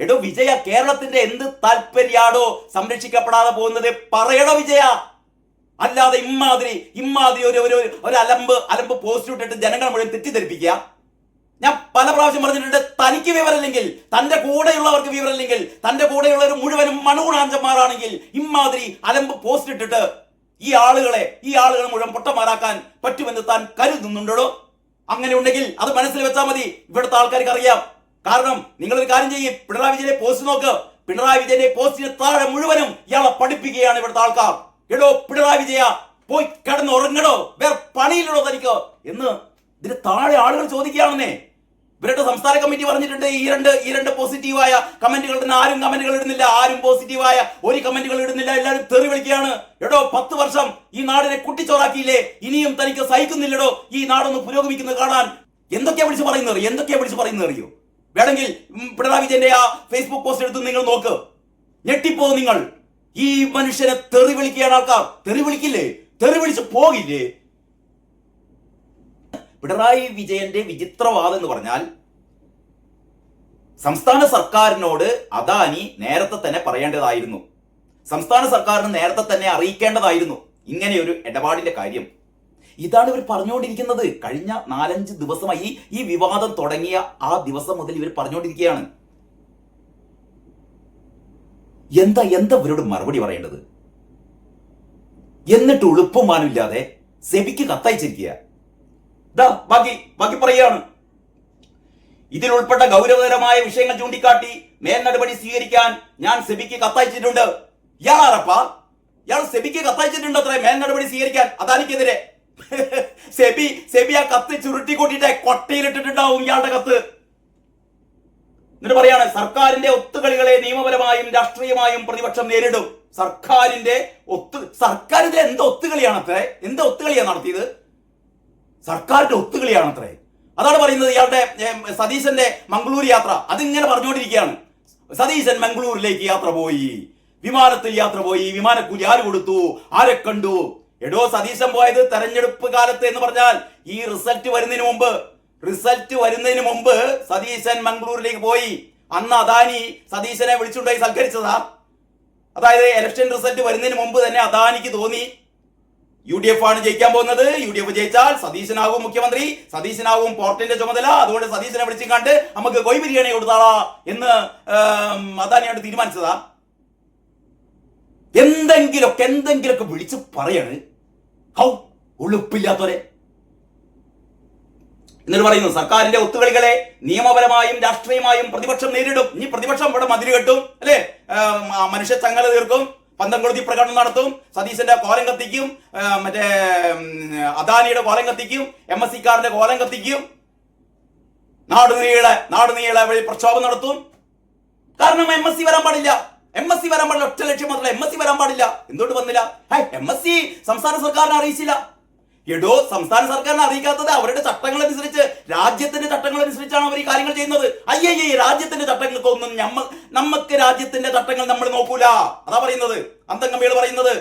എടോ വിജയ, കേരളത്തിന്റെ എന്ത് താല്പര്യാടോ സംരക്ഷിക്കപ്പെടാതെ പോകുന്നത്? പറയണോ വിജയ? അല്ലാതെ ഇമ്മാതിരി ഒരു അലമ്പ് പോസ്റ്റ് ഇട്ടിട്ട് ജനങ്ങളെ മുഴുവൻ തെറ്റിദ്ധരിപ്പിക്കുക. ഞാൻ പല പ്രാവശ്യം പറഞ്ഞിട്ടുണ്ട്, തനിക്ക് വിവരമില്ലെങ്കിൽ, തന്റെ കൂടെയുള്ളവർക്ക് വിവരമില്ലെങ്കിൽ, തന്റെ കൂടെയുള്ളവർ മുഴുവനും മണുകുണാഞ്ചന്മാരാണെങ്കിൽ ഇമ്മാതിരി അലമ്പ് പോസ്റ്റ് ഇട്ടിട്ട് ഈ ആളുകളെ മുഴുവൻ പൊട്ടന്മാരാക്കാൻ പറ്റുമെന്ന് താൻ കരുതുന്നുണ്ടോ? അങ്ങനെ ഉണ്ടെങ്കിൽ അത് മനസ്സിൽ വെച്ചാൽ മതി. ഇവിടുത്തെ ആൾക്കാർക്ക് അറിയാം. കാരണം നിങ്ങളൊരു കാര്യം ചെയ്യും, പിണറായി വിജയന്റെ പോസ്റ്റ് നോക്ക്. പിണറായി വിജയന്റെ പോസ്റ്റിന് താഴെ മുഴുവനും ഇയാളെ പഠിപ്പിക്കുകയാണ് ഇവിടുത്തെ ആൾക്കാർ. എടോ പിണറായി വിജയ, പോയി കിടന്ന് ഉറങ്ങടോ, വേറെ പണിയില്ലടോ തനിക്കോ എന്ന് ഇതിന് താഴെ ആളുകൾ ചോദിക്കുകയാണെന്നേ. ഇവരുടെ സംസ്ഥാന കമ്മിറ്റി പറഞ്ഞിട്ടുണ്ട്, ഈ രണ്ട് പോസിറ്റീവായ കമന്റുകൾ ഇടുന്ന ആരും കമന്റുകൾ ഇടുന്നില്ല, ആരും പോസിറ്റീവായ ഒരു കമന്റുകൾ ഇടുന്നില്ല, എല്ലാവരും തെറി വിളിക്കുകയാണ്. എടോ 10 വർഷം ഈ നാടിനെ കുട്ടിച്ചോറാക്കിയില്ലേ, ഇനിയും തനിക്ക് സഹിക്കുന്നില്ലടോ ഈ നാടൊന്ന് പുരോഗമിക്കുന്നത് കാണാൻ? എന്തൊക്കെയാ വിളിച്ച് പറയുന്നത് അറിയോ? വേണമെങ്കിൽ പിണറായി വിജയന്റെ ആ ഫേസ്ബുക്ക് പോസ്റ്റ് എടുത്ത് നിങ്ങൾ നോക്ക്, ഞെട്ടിപ്പോ നിങ്ങൾ. ഈ മനുഷ്യനെ തെറി വിളിക്കുകയാണ് ആൾക്കാർ. തെറി വിളിക്കില്ലേ? തെറി വിളിച്ച് പോകില്ലേ? പിണറായി വിജയന്റെ വിചിത്രവാദം എന്ന് പറഞ്ഞാൽ, സംസ്ഥാന സർക്കാരിനോട് അദാനി നേരത്തെ തന്നെ പറയേണ്ടതായിരുന്നു, സംസ്ഥാന സർക്കാരിന് നേരത്തെ തന്നെ അറിയിക്കേണ്ടതായിരുന്നു ഇങ്ങനെ ഒരു ഇടപാടിന്റെ കാര്യം. ഇതാണ് ഇവർ പറഞ്ഞുകൊണ്ടിരിക്കുന്നത്. കഴിഞ്ഞ 4-5 ദിവസമായി ഈ വിവാദം തുടങ്ങിയ ആ ദിവസം മുതൽ ഇവർ പറഞ്ഞുകൊണ്ടിരിക്കുകയാണ്. എന്താ ഇവരോട് മറുപടി പറയേണ്ടത്? എന്നിട്ട് ഉളുപ്പുമാനില്ലാതെ സെബിക്ക് കത്തയച്ചിരിക്കുക. ബാക്കി പറയുകയാണ്. ഇതിൽ ഉൾപ്പെട്ട ഗൗരവകരമായ വിഷയങ്ങൾ ചൂണ്ടിക്കാട്ടി മേൽ നടപടി സ്വീകരിക്കാൻ ഞാൻ സെബിക്ക് കത്തയച്ചിട്ടുണ്ട്. ഇയാളാരപ്പാ? ഇയാൾ സെബിക്ക് കത്തയച്ചിട്ടുണ്ട് അത്ര മേൽ നടപടി സ്വീകരിക്കാൻ അദാനിക്കെതിരെ. സെബി ആ കത്ത് ചുരുട്ടി കൂട്ടിയിട്ട് കൊട്ടയിലിട്ടിട്ടുണ്ടാവും ഇയാളുടെ കത്ത്. എന്നിട്ട് പറയാണ്, സർക്കാരിന്റെ ഒത്തുകളികളെ നിയമപരമായും രാഷ്ട്രീയമായും പ്രതിപക്ഷം നേരിടും. സർക്കാരിന്റെ എന്ത് ഒത്തുകളിയാണത്രേ? എന്ത് ഒത്തുകളിയാണ് നടത്തിയത്? സർക്കാരിന്റെ ഒത്തുകളിയാണത്രേ. അതാണ് പറയുന്നത്. ഇയാളുടെ സതീശന്റെ മംഗളൂർ യാത്ര അതിങ്ങനെ പറഞ്ഞുകൊണ്ടിരിക്കുകയാണ്. സതീശൻ മംഗളൂരിലേക്ക് യാത്ര പോയി, വിമാനത്തിൽ യാത്ര പോയി, വിമാനക്കൂലി ആര് കൊടുത്തു, ആരെ കണ്ടു? എടോ സതീശൻ പോയത് തെരഞ്ഞെടുപ്പ് കാലത്ത് എന്ന് പറഞ്ഞാൽ ഈ റിസൾട്ട് വരുന്നതിന് മുമ്പ് സതീശൻ മംഗളൂരിലേക്ക് പോയി. അന്ന് അദാനി സതീശനെ വിളിച്ചുകൊണ്ടായി സൽക്കരിച്ചതാ. അതായത് ഇലക്ഷൻ റിസൾട്ട് വരുന്നതിന് മുമ്പ് തന്നെ അദാനിക്ക് തോന്നി UDF ആണ് ജയിക്കാൻ പോകുന്നത്, UDF ജയിച്ചാൽ സതീശനാവും മുഖ്യമന്ത്രി, സതീശനാവും പോർട്ടിന്റെ ചുമതല, അതുകൊണ്ട് സതീശനെ വിളിച്ചു കണ്ട് നമുക്ക് കോഴി ബിരിയാണി കൊടുത്താളാ എന്ന് അദാനിയോട് തീരുമാനിച്ചതാ. എന്തെങ്കിലൊക്കെ വിളിച്ച് പറയാണ്. ഉളുപ്പില്ലാത്തവരെ. എന്നിട്ട് പറയുന്നു, സർക്കാരിന്റെ ഒത്തുകളികളെ നിയമപരമായും രാഷ്ട്രീയമായും പ്രതിപക്ഷം നേരിടും. ഇനി പ്രതിപക്ഷം ഇവിടെ മതില് കെട്ടും, അല്ലെ, മനുഷ്യ ചങ്ങല തീർക്കും, പന്തം കൊളുത്തി പ്രകടനം നടത്തും, സതീശന്റെ കോലം കത്തിക്കും, മറ്റേ അദാനിയുടെ കോലം കത്തിക്കും, MSCക്കാരന്റെ കോലം കത്തിക്കും, നാടുനീളെ വഴി പ്രക്ഷോഭം നടത്തും. കാരണം MSC വരാൻ പാടില്ല. ഒറ്റ ലക്ഷ്യം മാത്രമല്ല, MSC വരാൻ പാടില്ല. എന്തുകൊണ്ട് വന്നില്ല? MSC സംസ്ഥാന സർക്കാരിനെ അറിയിച്ചില്ല. എടോ, സംസ്ഥാന സർക്കാരിനെ അറിയിക്കാത്തത് അവരുടെ ചട്ടങ്ങൾ അനുസരിച്ച്, രാജ്യത്തിന്റെ ചട്ടങ്ങൾ അനുസരിച്ചാണ് അവർ ഈ കാര്യങ്ങൾ ചെയ്യുന്നത്. രാജ്യത്തിന്റെ ചട്ടങ്ങൾക്കൊന്നും നമുക്ക് രാജ്യത്തിന്റെ ചട്ടങ്ങൾ നമ്മൾ നോക്കൂല. അതാ പറയുന്നത് അന്തംഗമ്പികൾ പറയുന്നത്.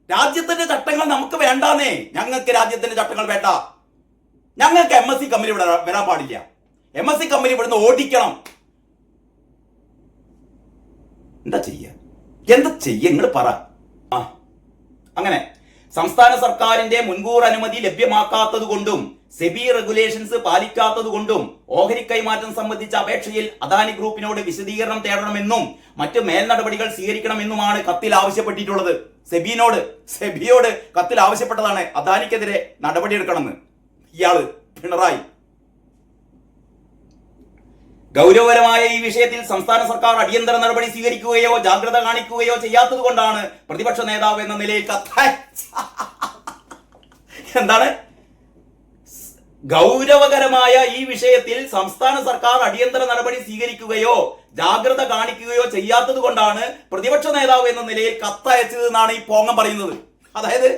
രാജ്യത്തിന്റെ ചട്ടങ്ങൾ നമുക്ക് വേണ്ടാന്നേ. ഞങ്ങൾക്ക് രാജ്യത്തിന്റെ ചട്ടങ്ങൾ വേണ്ട. ഞങ്ങൾക്ക് MSC കമ്പനി ഇവിടെ വരാൻ പാടില്ല. MSC കമ്പനി ഇവിടുന്ന് ഓടിക്കണം. എന്താ ചെയ്യ നിങ്ങൾ പറ. അങ്ങനെ സംസ്ഥാന സർക്കാരിന്റെ മുൻകൂർ അനുമതി ലഭ്യമാക്കാത്തത് കൊണ്ടും സെബി റെഗുലേഷൻസ് പാലിക്കാത്തത് കൊണ്ടും ഓഹരി കൈമാറ്റം സംബന്ധിച്ച അപേക്ഷയിൽ അദാനി ഗ്രൂപ്പിനോട് വിശദീകരണം തേടണമെന്നും മറ്റ് മേൽ നടപടികൾ സ്വീകരിക്കണമെന്നുമാണ് കത്തിൽ ആവശ്യപ്പെട്ടിട്ടുള്ളത്. സെബിയോട് കത്തിൽ ആവശ്യപ്പെട്ടതാണ് അദാനിക്കെതിരെ നടപടിയെടുക്കണമെന്ന്. ഇയാള് പിണറായി ഗൗരവകരമായ ഈ വിഷയത്തിൽ സംസ്ഥാന സർക്കാർ അടിയന്തര നടപടി സ്വീകരിക്കുകയോ ജാഗ്രത കാണിക്കുകയോ ചെയ്യാത്തത് കൊണ്ടാണ് പ്രതിപക്ഷ നേതാവ് എന്ന നിലയിൽ എന്താണ് ഗൗരവകരമായ ഈ വിഷയത്തിൽ സംസ്ഥാന സർക്കാർ അടിയന്തര നടപടി സ്വീകരിക്കുകയോ ജാഗ്രത കാണിക്കുകയോ ചെയ്യാത്തത് കൊണ്ടാണ് പ്രതിപക്ഷ നേതാവ് എന്ന നിലയിൽ കത്തയച്ചത് എന്നാണ് ഈ പോങ്ങം പറയുന്നത്. അതായത്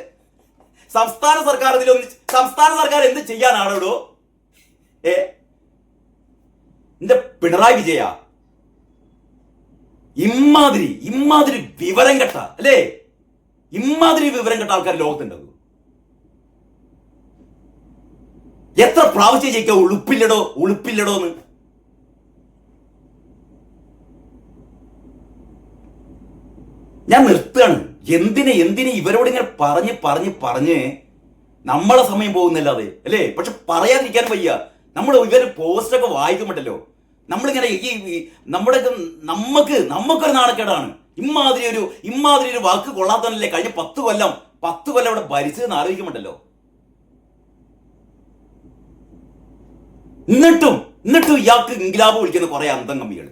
സംസ്ഥാന സർക്കാർ എന്ത് ചെയ്യാനാണോ? എന്റെ പിണറായി വിജയ, ഇമ്മാതിരി വിവരം കെട്ട, അല്ലേ, ഇമ്മാതിരി വിവരം കെട്ട ആൾക്കാർ ലോകത്തുണ്ടാകും. എത്ര പ്രാവശ്യം ജയിക്കുക ഉളുപ്പില്ലടോ എന്ന്. ഞാൻ നിർത്തുകയാണ്. എന്തിനെ ഇവരോട് ഇങ്ങനെ പറഞ്ഞ് നമ്മളെ സമയം പോകുന്നില്ലാതെ അല്ലേ? പക്ഷെ പറയാതിരിക്കാനും വയ്യ. നമ്മൾ ഇവര് പോസ്റ്റൊക്കെ വായിക്കുമ്പോണ്ടല്ലോ നമ്മളിങ്ങനെ നമുക്കൊരു നാണക്കേടാണ്. ഇമാതിരി ഒരു വാക്ക് കൊള്ളാത്തവനല്ലേ കഴിഞ്ഞ 10 കൊല്ലം ഇവിടെ ഭരിച്ചതെന്ന് ആലോചിക്കുമ്പോണ്ടല്ലോ. എന്നിട്ടും ഇയാൾക്ക് ഇൻക്ലാബ് വിളിക്കുന്ന കുറെ അന്തംഗമ്മികൾ.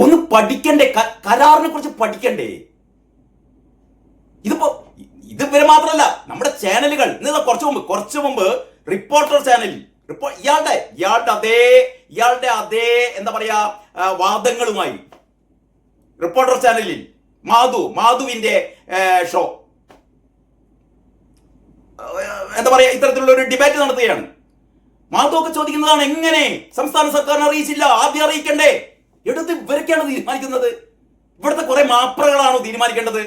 ഒന്ന് പഠിക്കണ്ടേ? കരാറിനെ കുറിച്ച് പഠിക്കണ്ടേ? ഇത് ഇവരെ മാത്രമല്ല, നമ്മുടെ ചാനലുകൾ കുറച്ചു മുമ്പ് റിപ്പോർട്ടർ ചാനലിൽ ഇയാളുടെ അതേ എന്താ പറയാ വാദങ്ങളുമായി റിപ്പോർട്ടർ ചാനലിൽ മാധുവിന്റെ ഷോ എന്താ പറയാ ഇത്തരത്തിലുള്ള ഒരു ഡിബേറ്റ് നടത്തുകയാണ്. മാധു ഒക്കെ ചോദിക്കുന്നതാണ്, എങ്ങനെ സംസ്ഥാന സർക്കാരിനെ അറിയിച്ചില്ല, ആദ്യം അറിയിക്കണ്ടേ? എടുത്ത് ഇവരൊക്കെയാണ് തീരുമാനിക്കുന്നത്. ഇവിടുത്തെ കുറെ മാപ്രകളാണോ തീരുമാനിക്കേണ്ടത്?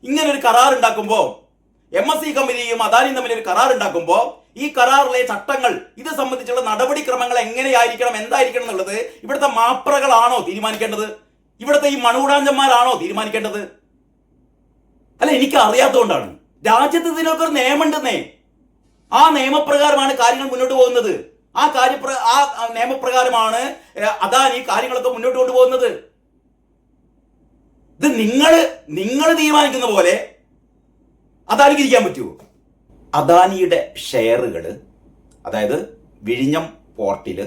ഇങ്ങനെ ഒരു കരാർ ഉണ്ടാക്കുമ്പോ MSC കമ്പനിയും അദാനിയും തമ്മിൽ ഒരു കരാർ ഉണ്ടാക്കുമ്പോ ഈ കരാറിലെ ചട്ടങ്ങൾ ഇത് സംബന്ധിച്ചുള്ള നടപടിക്രമങ്ങൾ എങ്ങനെയായിരിക്കണം, എന്തായിരിക്കണം എന്നുള്ളത് ഇവിടുത്തെ മാപ്രകളാണോ തീരുമാനിക്കേണ്ടത്? ഇവിടുത്തെ ഈ മണുകൂടാഞ്ചന്മാരാണോ തീരുമാനിക്കേണ്ടത്? അല്ല, എനിക്ക് അറിയാത്തതുകൊണ്ടാണ്. രാജ്യത്ത് ഇതിനൊക്കെ ഒരു നിയമമുണ്ടെന്നേ. ആ നിയമപ്രകാരമാണ് കാര്യങ്ങൾ മുന്നോട്ട് പോകുന്നത്. ആ നിയമപ്രകാരമാണ് അദാനി കാര്യങ്ങളൊക്കെ മുന്നോട്ട് കൊണ്ടുപോകുന്നത്. ഇത് നിങ്ങൾ തീരുമാനിക്കുന്ന പോലെ അദാനിക്ക് ഇരിക്കാൻ പറ്റുമോ? അദാനിയുടെ ഷെയറുകൾ, അതായത് വിഴിഞ്ഞം പോർട്ടില്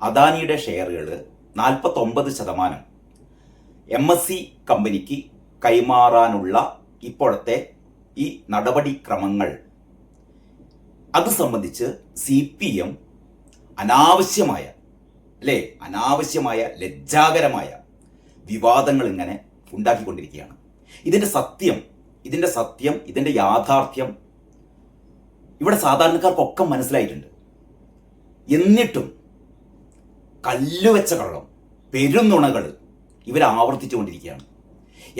അദാനിയുടെ ഷെയറുകൾ 49% MSC കമ്പനിക്ക് കൈമാറാനുള്ള ഇപ്പോഴത്തെ ഈ നടപടിക്രമങ്ങൾ അത് സംബന്ധിച്ച് CPM അനാവശ്യമായ ലജ്ജാകരമായ വിവാദങ്ങൾ ഇങ്ങനെ ഉണ്ടാക്കിക്കൊണ്ടിരിക്കുകയാണ്. ഇതിന്റെ സത്യം ഇതിന്റെ യാഥാർത്ഥ്യം ഇവിടെ സാധാരണക്കാർക്കൊക്കെ മനസ്സിലായിട്ടുണ്ട്. എന്നിട്ടും കല്ലുവെച്ച കള്ളം, പെരുന്നുണകൾ ഇവർ ആവർത്തിച്ചുകൊണ്ടിരിക്കുകയാണ്.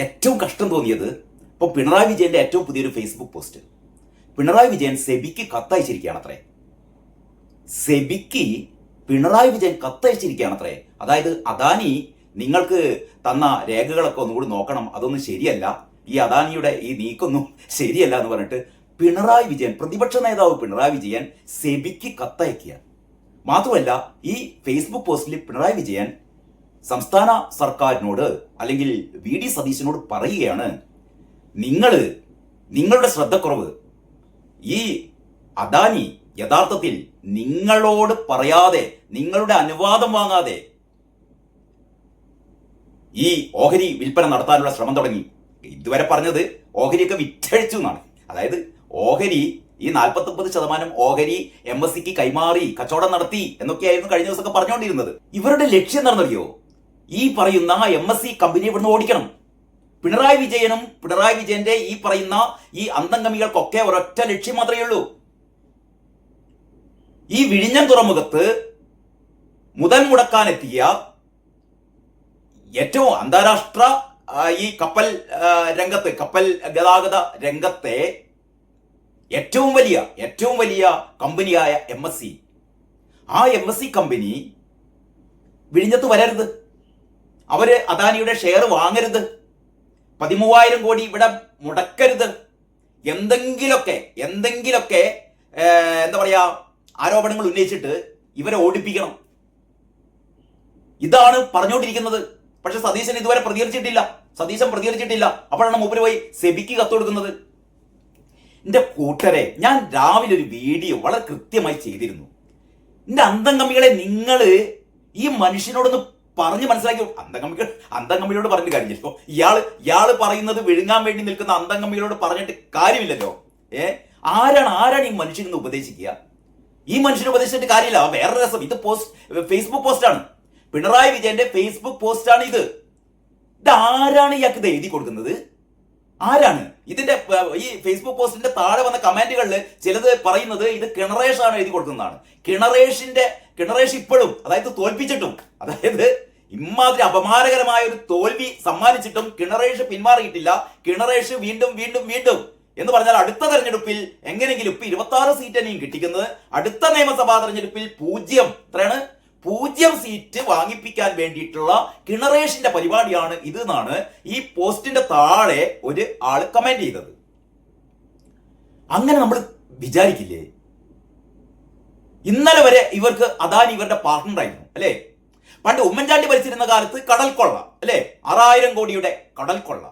ഏറ്റവും കഷ്ടം തോന്നിയത് ഇപ്പോൾ പിണറായി വിജയന്റെ ഏറ്റവും പുതിയൊരു ഫേസ്ബുക്ക് പോസ്റ്റ്. പിണറായി വിജയൻ സെബിക്ക് കത്തയച്ചിരിക്കുകയാണത്രേ. സെബിക്ക് പിണറായി വിജയൻ കത്തയച്ചിരിക്കുകയാണത്രേ. അതായത് അദാനി നിങ്ങൾക്ക് തന്ന രേഖകളൊക്കെ ഒന്നുകൂടി നോക്കണം, അതൊന്നും ശരിയല്ല, ഈ അദാനിയുടെ ഈ നീക്കൊന്നും ശരിയല്ല എന്ന് പറഞ്ഞിട്ട് പിണറായി വിജയൻ, പ്രതിപക്ഷ നേതാവ് പിണറായി വിജയൻ സെബിക്ക് കത്തയക്കുക. മാത്രമല്ല, ഈ ഫേസ്ബുക്ക് പോസ്റ്റിൽ പിണറായി വിജയൻ സംസ്ഥാന സർക്കാരിനോട് അല്ലെങ്കിൽ VD സതീശനോട് പറയുകയാണ്, നിങ്ങളുടെ ശ്രദ്ധക്കുറവ്, ഈ അദാനി യഥാർത്ഥത്തിൽ നിങ്ങളോട് പറയാതെ, നിങ്ങളുടെ അനുവാദം വാങ്ങാതെ ഈ ഓഹരി വിൽപ്പന നടത്താനുള്ള ശ്രമം തുടങ്ങി. ഇതുവരെ പറഞ്ഞത് ഓഹരിയൊക്കെ വിറ്റഴിച്ചു എന്നാണ്. അതായത് ഓഹരി, ഈ 49% ഓഹരി MSCക്ക് കൈമാറി കച്ചവടം നടത്തി എന്നൊക്കെയായിരുന്നു കഴിഞ്ഞ ദിവസമൊക്കെ പറഞ്ഞുകൊണ്ടിരുന്നത്. ഇവരുടെ ലക്ഷ്യം എന്താണെന്നറിയോ? ഈ പറയുന്ന MSC കമ്പനി ഇവിടുന്ന് ഓടിക്കണം. പിണറായി വിജയന്റെ ഈ പറയുന്ന ഈ അന്തംഗമികൾക്കൊക്കെ ഒരൊറ്റ ലക്ഷ്യം മാത്രമേ ഉള്ളൂ. ഈ വിഴിഞ്ഞം തുറമുഖത്ത് മുതൽ മുടക്കാനെത്തിയ ഏറ്റവും അന്താരാഷ്ട്ര ഈ കപ്പൽ ഗതാഗത രംഗത്തെ ഏറ്റവും വലിയ കമ്പനിയായ MSC, ആ MSC കമ്പനി വിഴിഞ്ഞത്ത് വരരുത്. അവര് അദാനിയുടെ ഷെയർ വാങ്ങരുത്. 13,000 കോടി ഇവിടെ മുടക്കരുത്. എന്തെങ്കിലൊക്കെ എന്താ പറയാ ആരോപണങ്ങൾ ഉന്നയിച്ചിട്ട് ഇവരെ ഓടിപ്പിക്കണം. ഇതാണ് പറഞ്ഞുകൊണ്ടിരിക്കുന്നത്. പക്ഷെ സതീശൻ ഇതുവരെ പ്രതികരിച്ചിട്ടില്ല. അപ്പോഴാണ് മൂപ്പര് പോയി സെബിക്ക് കത്ത് കൊടുക്കുന്നത്. എന്റെ കൂട്ടരെ, ഞാൻ രാവിലെ ഒരു വീഡിയോ വളരെ കൃത്യമായി ചെയ്തിരുന്നു. എന്റെ അന്തംഗമികളെ, നിങ്ങൾ ഈ മനുഷ്യനോടൊന്ന് പറഞ്ഞ് മനസ്സിലാക്കി. അന്തംഗമികളോട് പറഞ്ഞിട്ട് കാര്യമില്ലല്ലോ. ഇയാള് പറയുന്നത് വിഴുങ്ങാൻ വേണ്ടി നിൽക്കുന്ന അന്തംഗമികളോട് പറഞ്ഞിട്ട് കാര്യമില്ലല്ലോ. ആരാണ് ഈ മനുഷ്യനെന്ന് ഉപദേശിക്കുക? ഈ മനുഷ്യനെ ഉപദേശിച്ചിട്ട് കാര്യമില്ല. വേറെ രസം, ഇത് ഫേസ്ബുക്ക് പോസ്റ്റാണ്. പിണറായി വിജയന്റെ ഫേസ്ബുക്ക് പോസ്റ്റാണ് ഇത്. ആരാണ് ഇയാൾക്ക് ഇത് എഴുതി കൊടുക്കുന്നത്? ആരാണ് ഇതിന്റെ ഈ ഫേസ്ബുക്ക് പോസ്റ്റിന്റെ താഴെ വന്ന കമന്റുകളിൽ ചിലത് പറയുന്നത് ഇത് കിണറേഷ് ആണ് എഴുതി കൊടുക്കുന്നതാണ്. കിണറേഷ് ഇപ്പോഴും, അതായത് തോൽപ്പിച്ചിട്ടും, അതായത് ഇമാതിരി അപമാനകരമായ ഒരു തോൽവി സമ്മാനിച്ചിട്ടും കിണറേഷ് പിന്മാറിയിട്ടില്ല. കിണറേഷ് വീണ്ടും എന്ന് പറഞ്ഞാൽ അടുത്ത തെരഞ്ഞെടുപ്പിൽ എങ്ങനെയെങ്കിലും ഇപ്പൊ 26 സീറ്റ് തന്നെയും കിട്ടിക്കുന്നത്. അടുത്ത നിയമസഭാ തെരഞ്ഞെടുപ്പിൽ 0 0 സീറ്റ് വാങ്ങിപ്പിക്കാൻ വേണ്ടിയിട്ടുള്ള കിണറേഷിന്റെ പരിപാടിയാണ് ഇത് എന്നാണ് ഈ പോസ്റ്റിന്റെ താഴെ ഒരു ആള് കമന്റ് ചെയ്തത്. അങ്ങനെ നമ്മൾ വിചാരിക്കില്ലേ? ഇന്നലെ വരെ ഇവർക്ക് അദാനി ഇവരുടെ പാർട്ട്ണർ ആയിരുന്നു അല്ലേ? പണ്ട് ഉമ്മൻചാണ്ടി ഭരിച്ചിരുന്ന കാലത്ത് കടൽക്കൊള്ള അല്ലേ, 6000 കോടിയുടെ കടൽക്കൊള്ള.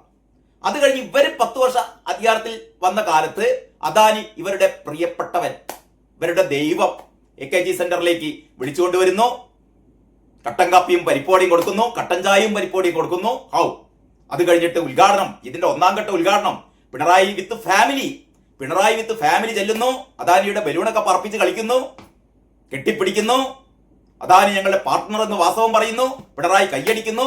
അത് കഴിഞ്ഞ് ഇവര് 10 വർഷം അധികാരത്തിൽ വന്ന കാലത്ത് അദാനി ഇവരുടെ പ്രിയപ്പെട്ടവൻ, ഇവരുടെ ദൈവം AKG സെന്ററിലേക്ക് വിളിച്ചുകൊണ്ടുവരുന്നു. കട്ടൻ കാപ്പിയും പരിപ്പോടിയും കൊടുക്കുന്നു, കട്ടൻ ചായയും പരിപ്പോടിയും കൊടുക്കുന്നു. അത് കഴിഞ്ഞിട്ട് ഉദ്ഘാടനം, ഇതിന്റെ 1ാം ഘട്ട ഉദ്ഘാടനം പിണറായി വിത്ത് ഫാമിലി ചെല്ലുന്നു. അദാനിയുടെ ബലൂണൊക്കെ പറപ്പിച്ച് കളിക്കുന്നു, കെട്ടിപ്പിടിക്കുന്നു. അദാനി ഞങ്ങളുടെ പാർട്ട്ണർ എന്ന് വാസ്തവം പറയുന്നു. പിണറായി കയ്യടിക്കുന്നു.